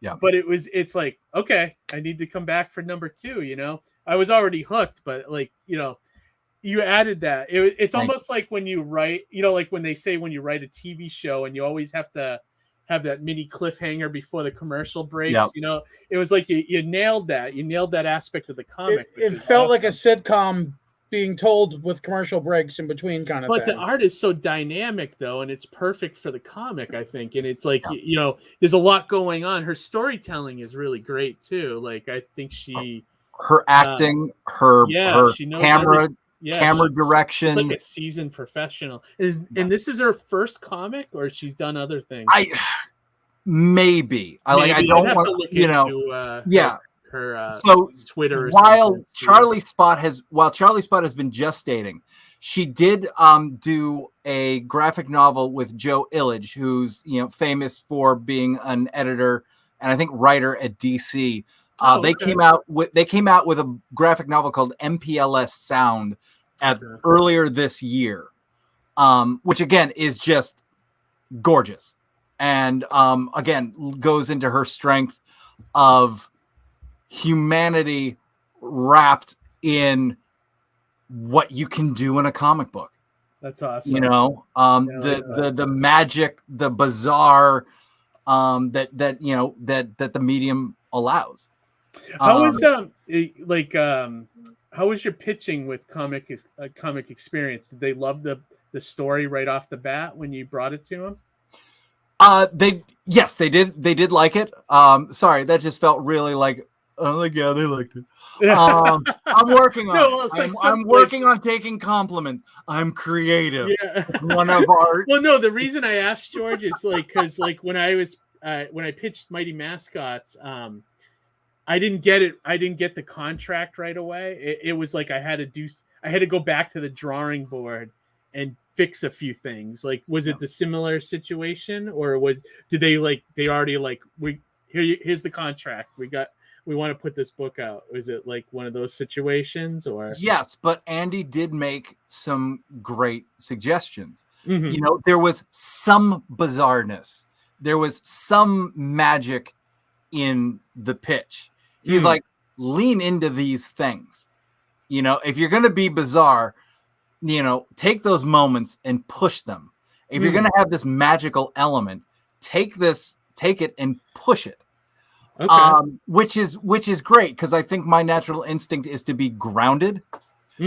Yeah. But it's okay, I need to come back for number 2. I was already hooked, but you added that. It's almost like when you write, when they say when you write a TV show and you always have to have that mini cliffhanger before the commercial breaks. Yep. You know, it was like you nailed that. You nailed that aspect of the comic. It felt like a sitcom being told with commercial breaks in between, kind of but thing. the art is so dynamic though, and it's perfect for the comic, I think. And it's like, you know, there's a lot going on. Her storytelling is really great too. Like, I think her acting, her she knows camera direction. She's like a seasoned professional. And this is her first comic, or she's done other things? I don't want to, you know, her so Twitter. While Charlie Spot has been gestating, she did do a graphic novel with Joe Illidge, who's, you know, famous for being an editor and I think writer at DC. They came out with a graphic novel called MPLS Sound earlier this year, which again is just gorgeous, and again goes into her strength of humanity wrapped in what you can do in a comic book. That's awesome. You know, the magic, the bizarre, that the medium allows. How was how was your pitching with comic experience? Did they love the story right off the bat when you brought it to them? They did like it. Sorry, that just felt really like, they liked it. I'm working on I'm working on taking compliments. I'm creative. Yeah. One of our Well, no, the reason I asked George is because when I pitched Mighty Mascots, I didn't get it. I didn't get the contract right away. It was like I had to go back to the drawing board and fix a few things. Like, was it the similar situation, or did they already here's the contract. We want to put this book out. Was it like one of those situations, or? Yes, but Andy did make some great suggestions. Mm-hmm. You know, there was some bizarreness. There was some magic in the pitch. He's like, lean into these things. You know, if you're going to be bizarre, you know, take those moments and push them. If you're going to have this magical element, take it and push it. Okay. Which is great, because I think my natural instinct is to be grounded.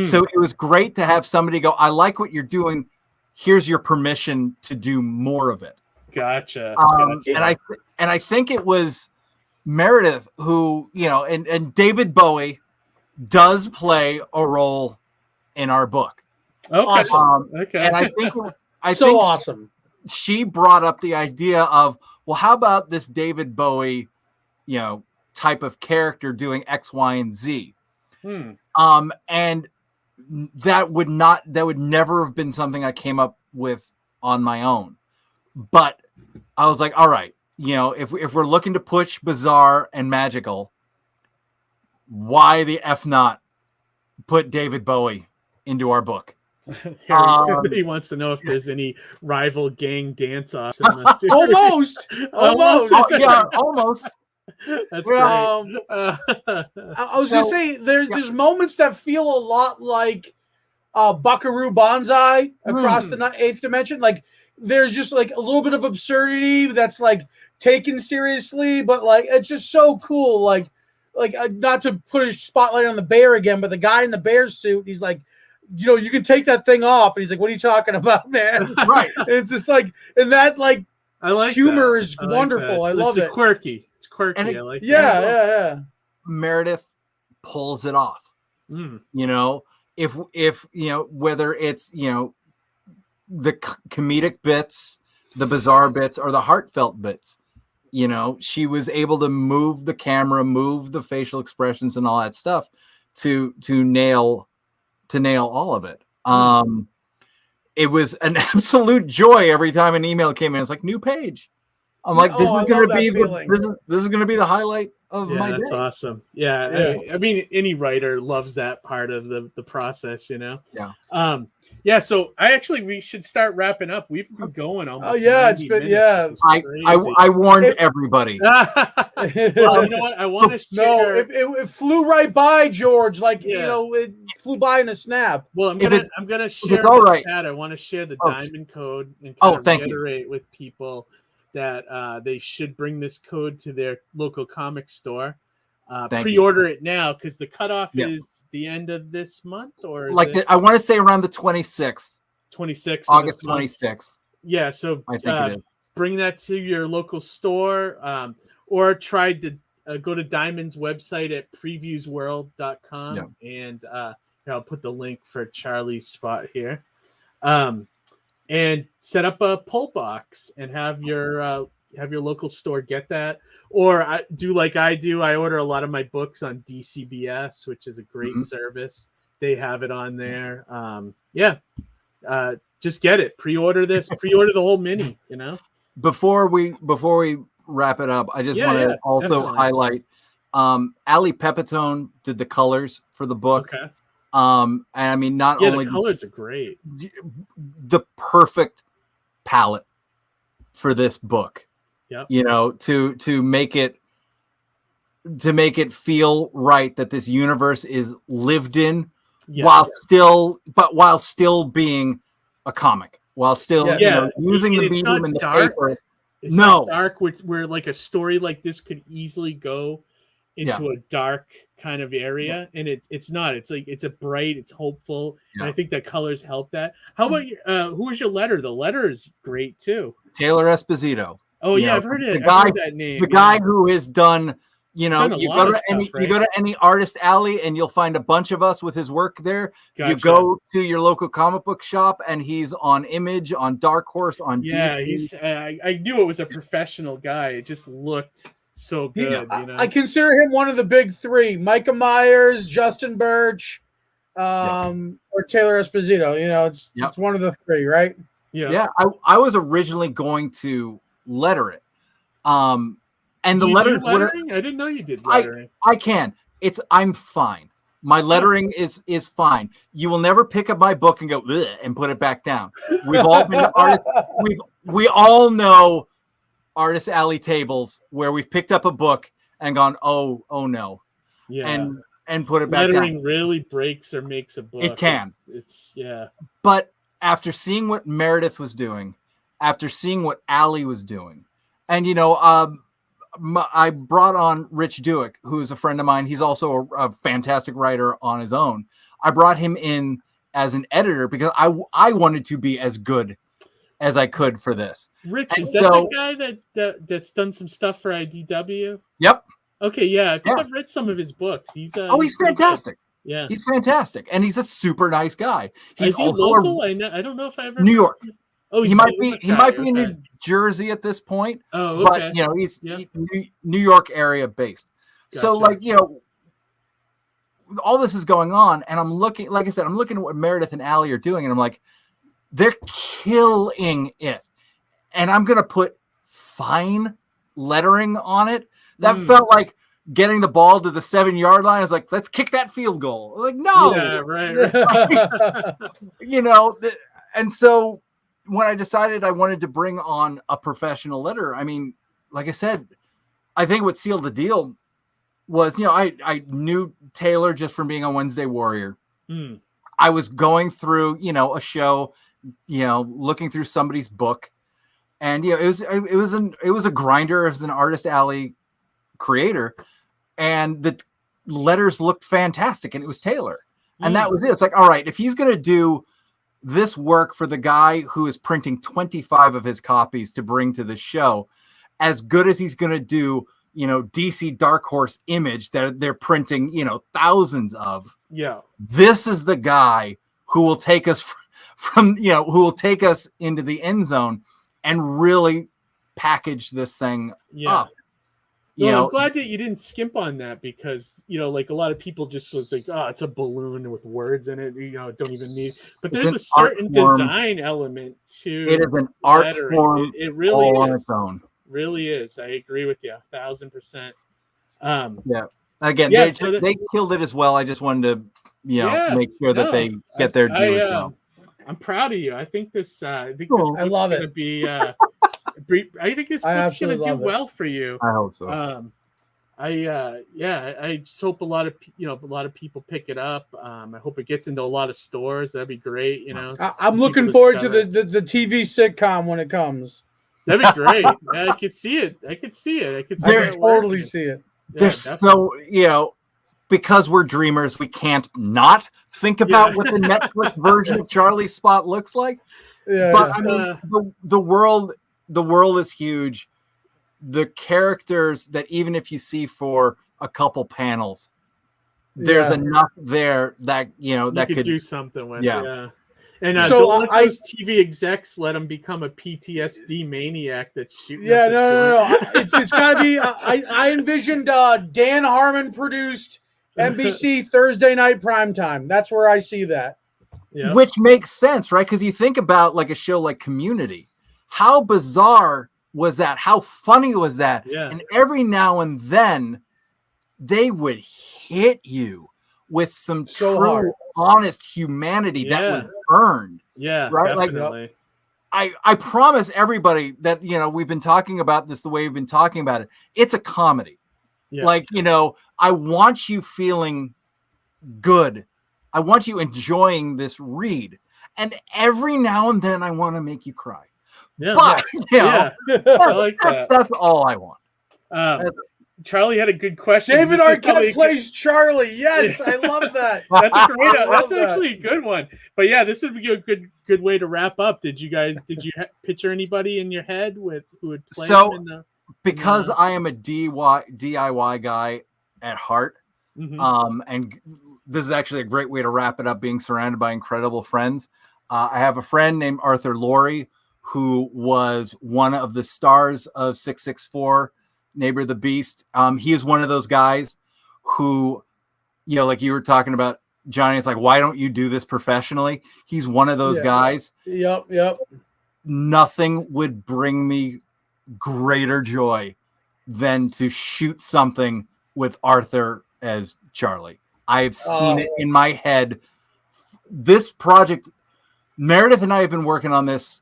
So it was great to have somebody go, I like what you're doing. Here's your permission to do more of it. Gotcha. And I think it was Meredith who, you know, and David Bowie does play a role in our book. Okay. Awesome. Okay. And I think awesome. She brought up the idea of, well, how about this David Bowie, you know, type of character doing X, Y, and Z? And that would never have been something I came up with on my own. But I was like, all right, you know, if we're looking to push bizarre and magical, why the F not put David Bowie into our book? Harry said that he wants to know if there's any rival gang dance-offs in the series. Almost. Yeah, almost. That's great. great. I was gonna say there's moments that feel a lot like Buckaroo Banzai across the eighth dimension. Like, there's just like a little bit of absurdity that's like taken seriously, but like it's just so cool. Like not to put a spotlight on the bear again, but the guy in the bear suit, he's like, you know, you can take that thing off, and he's like, "What are you talking about, man?" Right. It's just like, and that like I like humor that. is wonderful. I love it. Quirky. It's quirky. And I like. Yeah. Meredith pulls it off. You know, if you know, whether it's, you know, the comedic bits, the bizarre bits, or the heartfelt bits, you know, she was able to move the camera, move the facial expressions, and all that stuff to nail all of it. It was an absolute joy every time an email came in. It's like, new page. I'm like, this is going to be the highlight of my day. That's awesome. Yeah. I mean, any writer loves that part of the process, you know? Yeah. So we should start wrapping up. We've been going almost. It's been minutes. I warned everybody. Well, you know what? I want to share. No, it flew right by, George. Like, you know, it flew by in a snap. Well, I'm gonna share. It's all right. I want to share the diamond code and reiterate with people that they should bring this code to their local comic store. Thank Pre-order it now because the cutoff Yeah. is the end of this month, or is Like it I want to say around the 26th, 26th, August 26th. Yeah, so I think it is. bring that to your local store, or try to go to Diamond's website at previewsworld.com, and I'll put the link for Charlie's spot here, and set up a pull box and have your local store get that, or I do like I do. I order a lot of my books on DCBS, which is a great service. They have it on there. Just get it. Pre-order this. Pre-order the whole mini. Before we wrap it up, I just want to also definitely highlight Ali Pepitone did the colors for the book. Okay. And I mean, not only the colors are great. The perfect palette for this book. Yep. To make it feel right that this universe is lived in, while still being a comic, while still using the medium and the paper. It's not dark, where like a story like this could easily go into a dark kind of area, and it's not. It's like it's a bright, it's hopeful, and I think that colors help that. How about who was your letter? The letter is great too. Taylor Esposito. Oh yeah, I've heard it. I've heard that name. The guy who has done. You go you go to any artist alley and you'll find a bunch of us with his work there. Gotcha. You go to your local comic book shop and he's on Image, on Dark Horse, on DC. I knew it was a professional guy. It just looked so good. I consider him one of the big three: Micah Myers, Justin Birch, or Taylor Esposito. It's one of the three, right? Yeah. I was originally going to letter it. And the lettering, I didn't know you did lettering. I can. I'm fine. My lettering is fine. You will never pick up my book and go and put it back down. We've all been to artists. We all know artist alley tables where we've picked up a book and gone, oh no, and put it back down. Lettering really breaks or makes a book. It can. It's But after seeing what Meredith was doing, after seeing what Ali was doing, and I brought on Rich Duick, who is a friend of mine. He's also a fantastic writer on his own. I brought him in as an editor because I wanted to be as good as I could for this. Rich, is that the guy that's done some stuff for IDW? Yep. Okay, yeah. I think I've read some of his books. He's fantastic. Yeah, he's fantastic, and he's a super nice guy. Is he local? I don't know if I ever New York. Oh, he might be in New Jersey at this point. Oh, okay. But he's New York area based. Gotcha. So all this is going on, and I'm looking, like I said, I'm looking at what Meredith and Ali are doing, and I'm like, they're killing it. And I'm gonna put fine lettering on it. That felt like getting the ball to the 7-yard line. I was like, let's kick that field goal. Like, no, yeah, right. And so when I decided I wanted to bring on a professional letterer, I mean, like I said, I think what sealed the deal was, I knew Taylor just from being on Wednesday Warrior. I was going through, a show, looking through somebody's book, and it was a grinder as an artist alley creator, and the letters looked fantastic, and it was Taylor, and that was it. It's like, all right, if he's going to do this work for the guy who is printing 25 of his copies to bring to the show, as good as he's going to do, DC Dark Horse Image that they're printing, thousands of. Yeah. This is the guy who will take us who will take us into the end zone and really package this thing up. I'm glad that you didn't skimp on that because, like a lot of people just was like, oh, it's a balloon with words in it. Don't even need. But there's a certain design element to it. Is an art lettering. form. It really is. On its own. Really is. I agree with you 1,000%. Yeah. Again, they killed it as well. I just wanted to, make sure that they get their due as well. I'm proud of you. I think this. I love going to be. I think this book's going to do well for you. I hope so. I just hope a lot of people pick it up. I hope it gets into a lot of stores. That'd be great. I'm looking forward to the TV sitcom when it comes. That'd be great. Yeah, I could see it. I could see it. I could see I it can totally working. see it. Yeah, There's definitely. so, because we're dreamers, we can't not think about what the Netflix version of Charlie's Spot looks like. Yeah, But yeah. I mean, the world is huge. The characters that even if you see for a couple panels, there's enough there that that could could do something with. Yeah. Yeah. And So don't let those TV execs let him become a PTSD maniac that's shooting. Yeah, no. It's got to be. I envisioned Dan Harmon produced NBC Thursday night primetime. That's where I see that. Yeah. Which makes sense, right? Because you think about like a show like Community. How bizarre was that? How funny was that? Yeah. And every now and then they would hit you with some true, honest humanity that was earned. Yeah, right. Definitely. Like, I promise everybody that we've been talking about this the way we've been talking about it. It's a comedy. Yeah. Like, I want you feeling good. I want you enjoying this read. And every now and then I want to make you cry. Yeah. But, I like that. That's all I want. Charlie had a good question. David Arquette plays Charlie. Yes, I love that. That's a great. That's actually a good one. But yeah, this would be a good way to wrap up. Did you picture anybody in your head with who would play him in the? Because I am a DIY guy at heart, and this is actually a great way to wrap it up. Being surrounded by incredible friends, I have a friend named Arthur Laurie who was one of the stars of 664. Neighbor of the Beast. He is one of those guys who, like you were talking about, Johnny, it's like, why don't you do this professionally? He's one of those guys. Yep. Nothing would bring me greater joy than to shoot something with Arthur as Charlie. I've seen it in my head. This project, Meredith and I have been working on this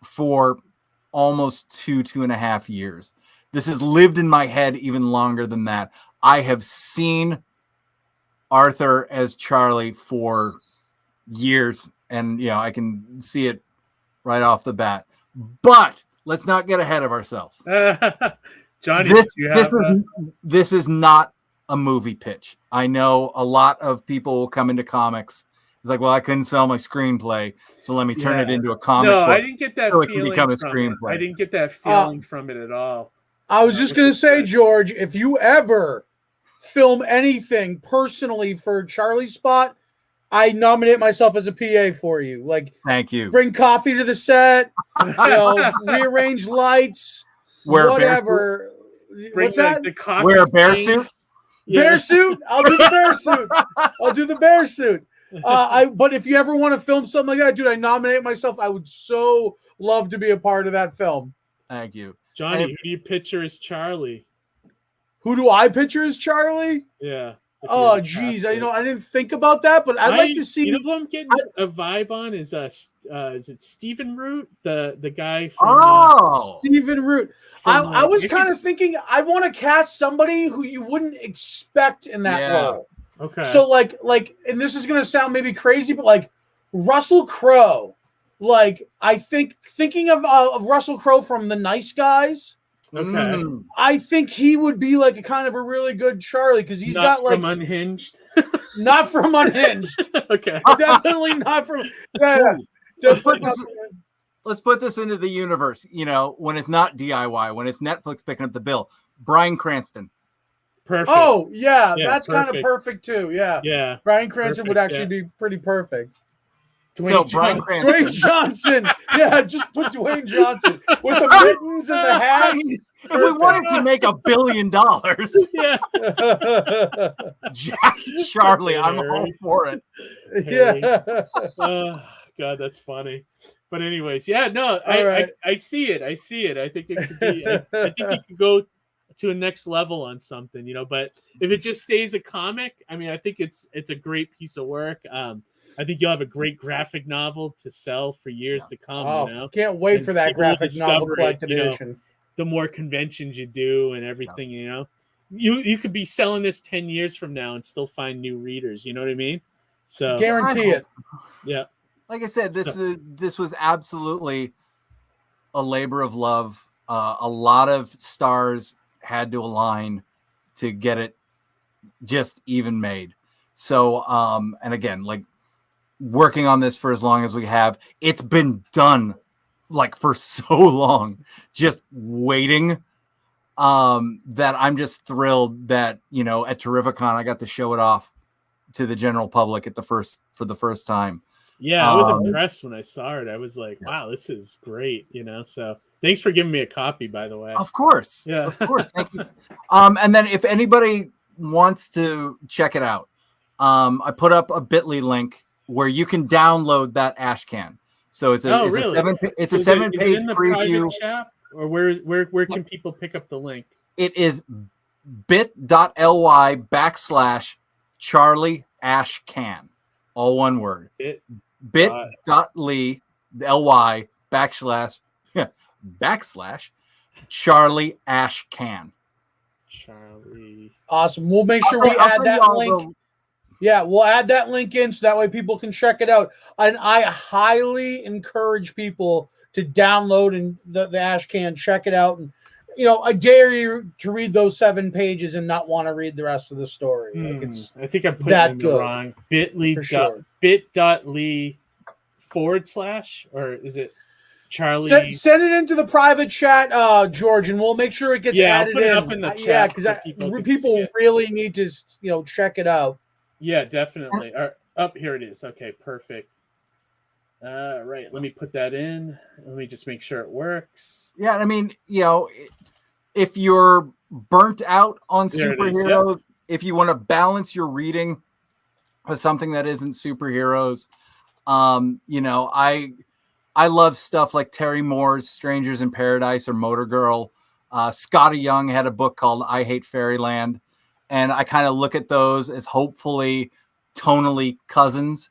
for almost 2.5 years. This has lived in my head even longer than that. I have seen Arthur as Charlie for years, and I can see it right off the bat. But let's not get ahead of ourselves. Johnny, this is not a movie pitch. I know a lot of people will come into comics. It's like, well, I couldn't sell my screenplay, so let me turn it into a comic book. No, I didn't get that so feeling. It can become a I screenplay. didn't get that feeling from it at all. I was just going to say, George, if you ever film anything personally for Charlie's Spot, I nominate myself as a PA for you. Like, thank you. Bring coffee to the set, rearrange lights, whatever. Bring the coffee. Wear a bear suit. Bear suit. I'll do the bear suit. But if you ever want to film something like that, dude, I nominate myself. I would so love to be a part of that film. Thank you. Johnny, who do you picture as Charlie? Who do I picture as Charlie? Yeah. Oh, geez. I didn't think about that, but I'd like to see. Who I'm getting a vibe on is it Stephen Root, the guy from Stephen Root. I was kind of thinking I want to cast somebody who you wouldn't expect in that role. Okay. So like, and this is gonna sound maybe crazy, but like Russell Crowe. Like I thinking of Russell Crowe from The Nice Guys. Okay. I think he would be like a kind of a really good Charlie because he's got like Unhinged. Not from Unhinged. Okay. Definitely not from. Let's put this into the universe. When it's not DIY, when it's Netflix picking up the bill. Bryan Cranston. Perfect. Oh yeah, that's kind of perfect too. Yeah. Bryan Cranston would actually be pretty perfect. Dwayne Johnson. Yeah, just put Dwayne Johnson with the mittens and the hat. If we wanted to make $1 billion, Jack Charlie, I'm all for it. Yeah. Oh, God, that's funny. But anyways, I see it. I think it could be. I think it could go to a next level on something, But if it just stays a comic, I think it's a great piece of work. I think you'll have a great graphic novel to sell for years to come. Oh, can't wait for that graphic novel collected edition. The more conventions you do and everything, you could be selling this 10 years from now and still find new readers. You know what I mean? So guarantee it. Yeah. Like I said, this was absolutely a labor of love. A lot of stars had to align to get it just even made. So, and again, like working on this for as long as we have, it's been done like for so long, just waiting. That I'm just thrilled that, you know, at Terrificon, I got to show it off to the general public for the first time. Yeah, I was impressed when I saw it. I was like, wow, this is great, you know. So thanks for giving me a copy, by the way. Of course. Yeah. Of course. Thank you. And then if anybody wants to check it out, I put up a bit.ly link where you can download that ash can. So it's a seven-page preview. Chat, or where can people pick up the link? It is bit.ly/Charlie Ash Can. All one word. Bit.ly /Charlie Ash Can. Charlie. Awesome. We'll make sure we add that link. Yeah, we'll add that link in so that way people can check it out. And I highly encourage people to download and the Ash Can, check it out. And, you know, I dare you to read those 7 pages and not want to read the rest of the story. Like I think I'm putting it wrong. Bit.ly, bit.ly / or is it Charlie? Send it into the private chat, George, and we'll make sure it gets added I'll put it up in the chat. Yeah, because people really need to, you know, check it out. Yeah, definitely. Here it is. Okay, perfect. Right. Let me put that in. Let me just make sure it works. Yeah, I mean, you know, if you're burnt out on superheroes, if you want to balance your reading with something that isn't superheroes, you know, I love stuff like Terry Moore's Strangers in Paradise or Motor Girl. Scotty Young had a book called I Hate Fairyland. And I kind of look at those as hopefully tonally cousins,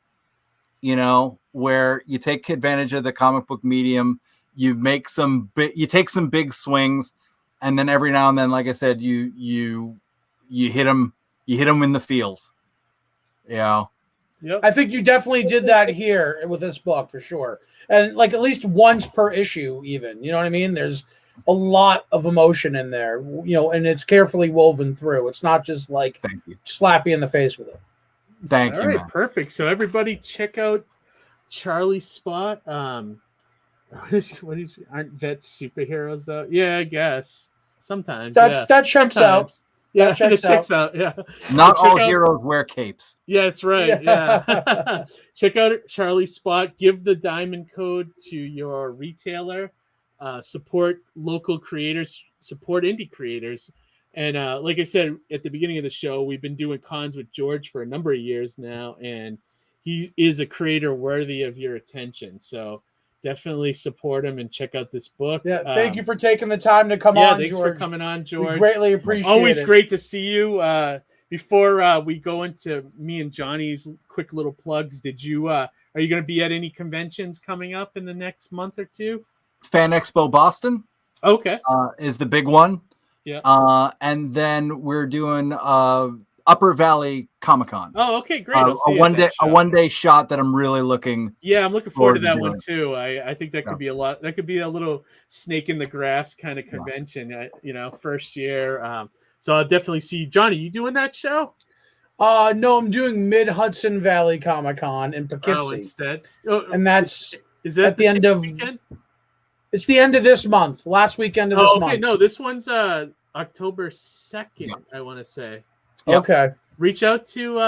you know, where you take advantage of the comic book medium, you take some big swings, and then every now and then, like I said, you hit them in the feels. Yeah. Yep. I think you definitely did that here with this book for sure. And like at least once per issue, even, you know what I mean? There's a lot of emotion in there, you know, and it's carefully woven through. It's not just like slap you in the face with it. Thank you. All right, perfect. So everybody check out Charlie Spot. What is aren't vets superheroes though? Yeah, I guess. Sometimes. That checks out. Yeah, that checks out. Yeah. Not all heroes wear capes. Yeah, that's right. Yeah. Check out Charlie Spot. Give the diamond code to your retailer. Support local creators, support indie creators. And like I said at the beginning of the show, we've been doing cons with George for a number of years now, and he is a creator worthy of your attention. So definitely support him and check out this book. Yeah, thank you for taking the time to come on, thanks George. for coming on, George. We greatly appreciate it. Always great to see you. Before we go into me and Johnny's quick little plugs, are you going to be at any conventions coming up in the next month or two? Fan Expo Boston, is the big one. Yeah. And then we're doing Upper Valley Comic Con. Oh, okay, great. A one day shot that I'm really looking. Yeah, I'm looking forward to that one too. I think that could be a lot. That could be a little snake in the grass kind of convention. You know, first year. So I'll definitely see you. Johnny, you doing that show? No, I'm doing Mid Hudson Valley Comic Con in Poughkeepsie. Oh, instead. And that's that at the end of weekend? It's the end of this month, last weekend of this month. No, this one's October 2nd, I want to say. Yep. Okay. Reach out to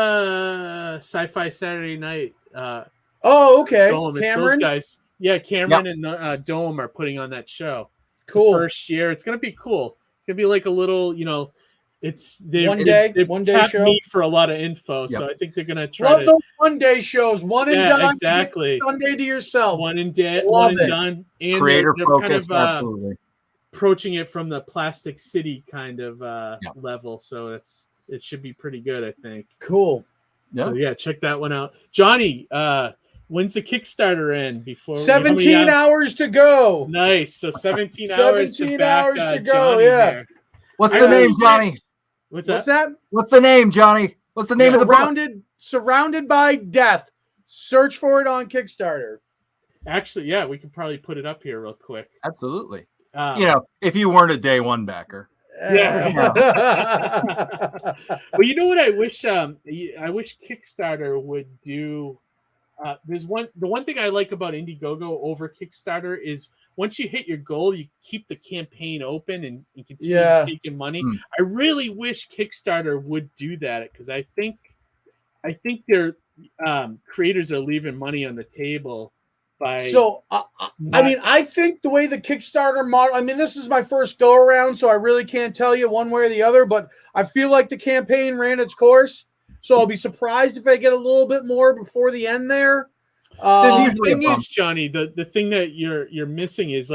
Sci-Fi Saturday Night. Okay. Dome. Cameron? Those guys. Yeah, Cameron and Dome are putting on that show. Cool. First year. It's going to be cool. It's going to be like a little, you know, they one day show. Me for a lot of info, so I think they're gonna try Love those one-day shows. One and done. Exactly. Sunday to yourself. One and done. And creator they're focus. Kind of, approaching it from the Plastic City kind of level, so it should be pretty good, I think. Cool. So check that one out. Johnny, when's the Kickstarter end? 17 hours to go. Nice. So 17 hours. 17 hours to go. Johnny yeah. What's the name, Johnny? What's that? What's the name, Johnny? What's the name of the book? Surrounded by Death. Search for it on Kickstarter. Actually, yeah, we could probably put it up here real quick. Absolutely. If you weren't a day one backer. Yeah. Well, you know what I wish? I wish Kickstarter would do. The one thing I like about Indiegogo over Kickstarter is once you hit your goal, you keep the campaign open and continue taking money. I really wish Kickstarter would do that because I think their creators are leaving money on the table. I think the way the Kickstarter model, I mean, this is my first go around, so I really can't tell you one way or the other, but I feel like the campaign ran its course. So I'll be surprised if I get a little bit more before the end there. The thing is, Johnny, the thing that you're missing is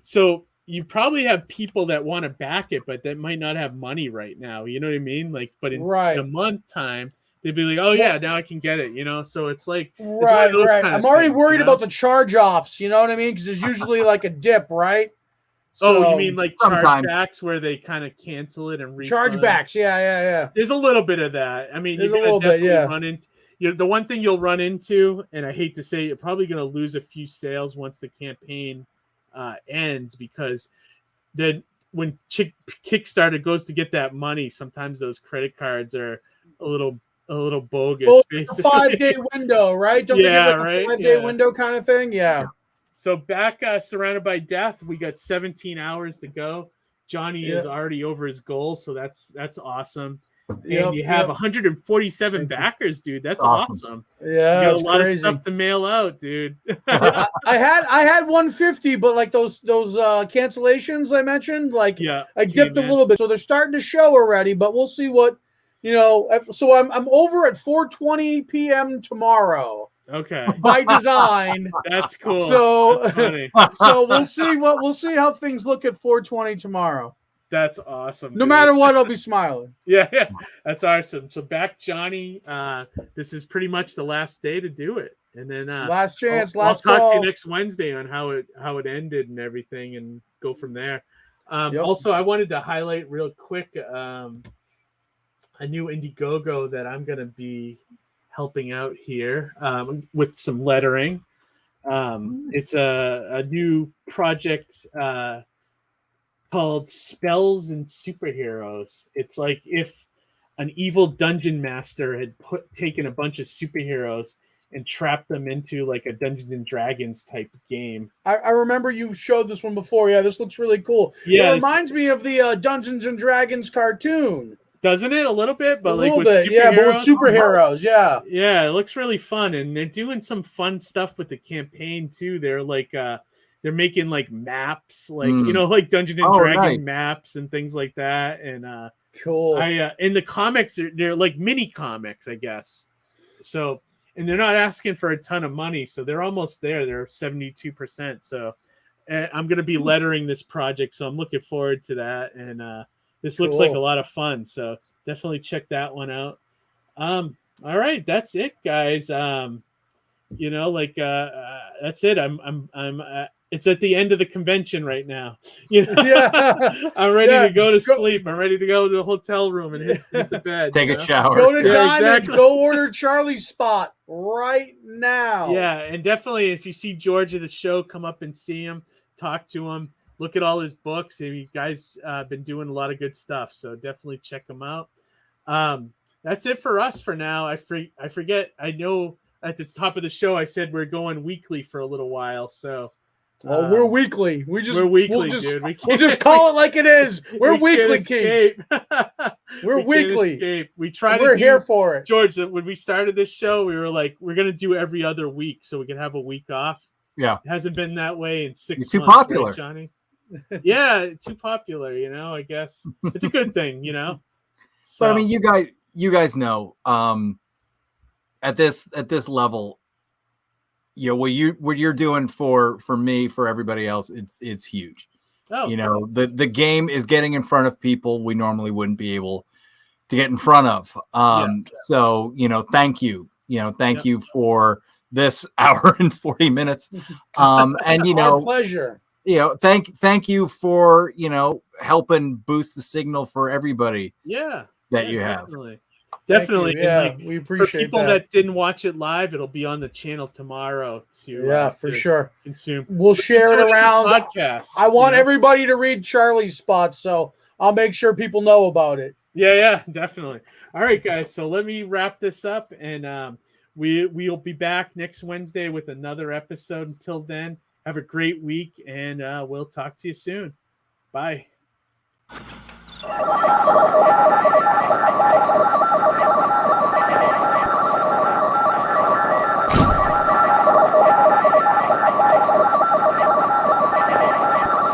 so you probably have people that want to back it, but that might not have money right now. You know what I mean? But in a month time, they'd be like, oh yeah, now I can get it, so it's like right. I'm already worried about the charge-offs, you know what I mean? Because there's usually like a dip, right? So, you mean like chargebacks where they kind of cancel it and refund? Chargebacks, yeah. There's a little bit of that. I mean, there's a little bit, yeah. Run into the one thing you'll run into, and I hate to say, you're probably going to lose a few sales once the campaign ends, because then when Kickstarter goes to get that money, sometimes those credit cards are a little bogus. Well, basically. A 5-day window, right? Don't they give right. A 5-day window kind of thing? Yeah. So back Surrounded by Death, we got 17 hours to go. Johnny is already over his goal, so that's awesome. And you have 147 backers, dude. That's awesome. Yeah, you got a lot of stuff to mail out, dude. I had 150, but like those cancellations I mentioned, I dipped a little bit, so they're starting to show already. But we'll see what So I'm over at 4:20 p.m. tomorrow. Okay. By design. That's cool. So, that's funny. So we'll see how things look at 4:20 tomorrow. That's awesome. No matter what, I'll be smiling. Yeah, that's awesome. So back, Johnny. This is pretty much the last day to do it, and then last chance. I'll talk to you next Wednesday on how it ended and everything, and go from there. Also, I wanted to highlight real quick a new Indiegogo that I'm going to be helping out here with some lettering. It's a new project called Spells and Superheroes. It's like if an evil dungeon master had taken a bunch of superheroes and trapped them into like a Dungeons and Dragons type game. I remember you showed this one before. Yeah, this looks really cool. Yeah, it reminds me of the Dungeons and Dragons cartoon. Doesn't it a little bit? But with superheroes, yeah. Yeah, it looks really fun, and they're doing some fun stuff with the campaign too. They're like they're making like maps, like like Dungeons and Dragons maps and things like that. And cool. In the comics, they're like mini comics, I guess. So, and they're not asking for a ton of money, so they're almost there. They're 72%. So, I'm gonna be lettering this project, so I'm looking forward to that. And this looks like a lot of fun, so definitely check that one out. All right, that's it, guys. That's it. I'm it's at the end of the convention right now. I'm ready to go to sleep. I'm ready to go to the hotel room and hit the bed. Take a shower. Go to Diamond. Go order Charlie's spot right now. Yeah, and definitely if you see George at the show, come up and see him, talk to him. Look at all his books. You guys been doing a lot of good stuff, so definitely check them out. That's it for us for now. I forget. I know at the top of the show I said we're going weekly for a little while, so. We're weekly. We're weekly, dude. We'll just call it like it is. We're weekly, Keith. We're weekly. Escape. We're here for it. George, when we started this show, we were like, we're gonna do every other week so we can have a week off. Yeah, it hasn't been that way in 6 months. Too popular, right, Johnny. Yeah, too popular. I guess it's a good thing. So I mean, you guys know, at this level, what you're doing for me, for everybody else, it's huge. The game is getting in front of people we normally wouldn't be able to get in front of. So thank you. Thank you for this hour and 40 minutes. And our pleasure. Thank you for helping boost the signal for everybody. Yeah, that you have. Definitely. definitely. Yeah, And we for appreciate people that didn't watch it live, it'll be on the channel tomorrow for sure consume. We'll share it around. Podcast. I want everybody to read Charlie's spots, so I'll make sure people know about it. Yeah, definitely. All right, guys. So let me wrap this up, and we'll be back next Wednesday with another episode. Until then, have a great week, and we'll talk to you soon. Bye.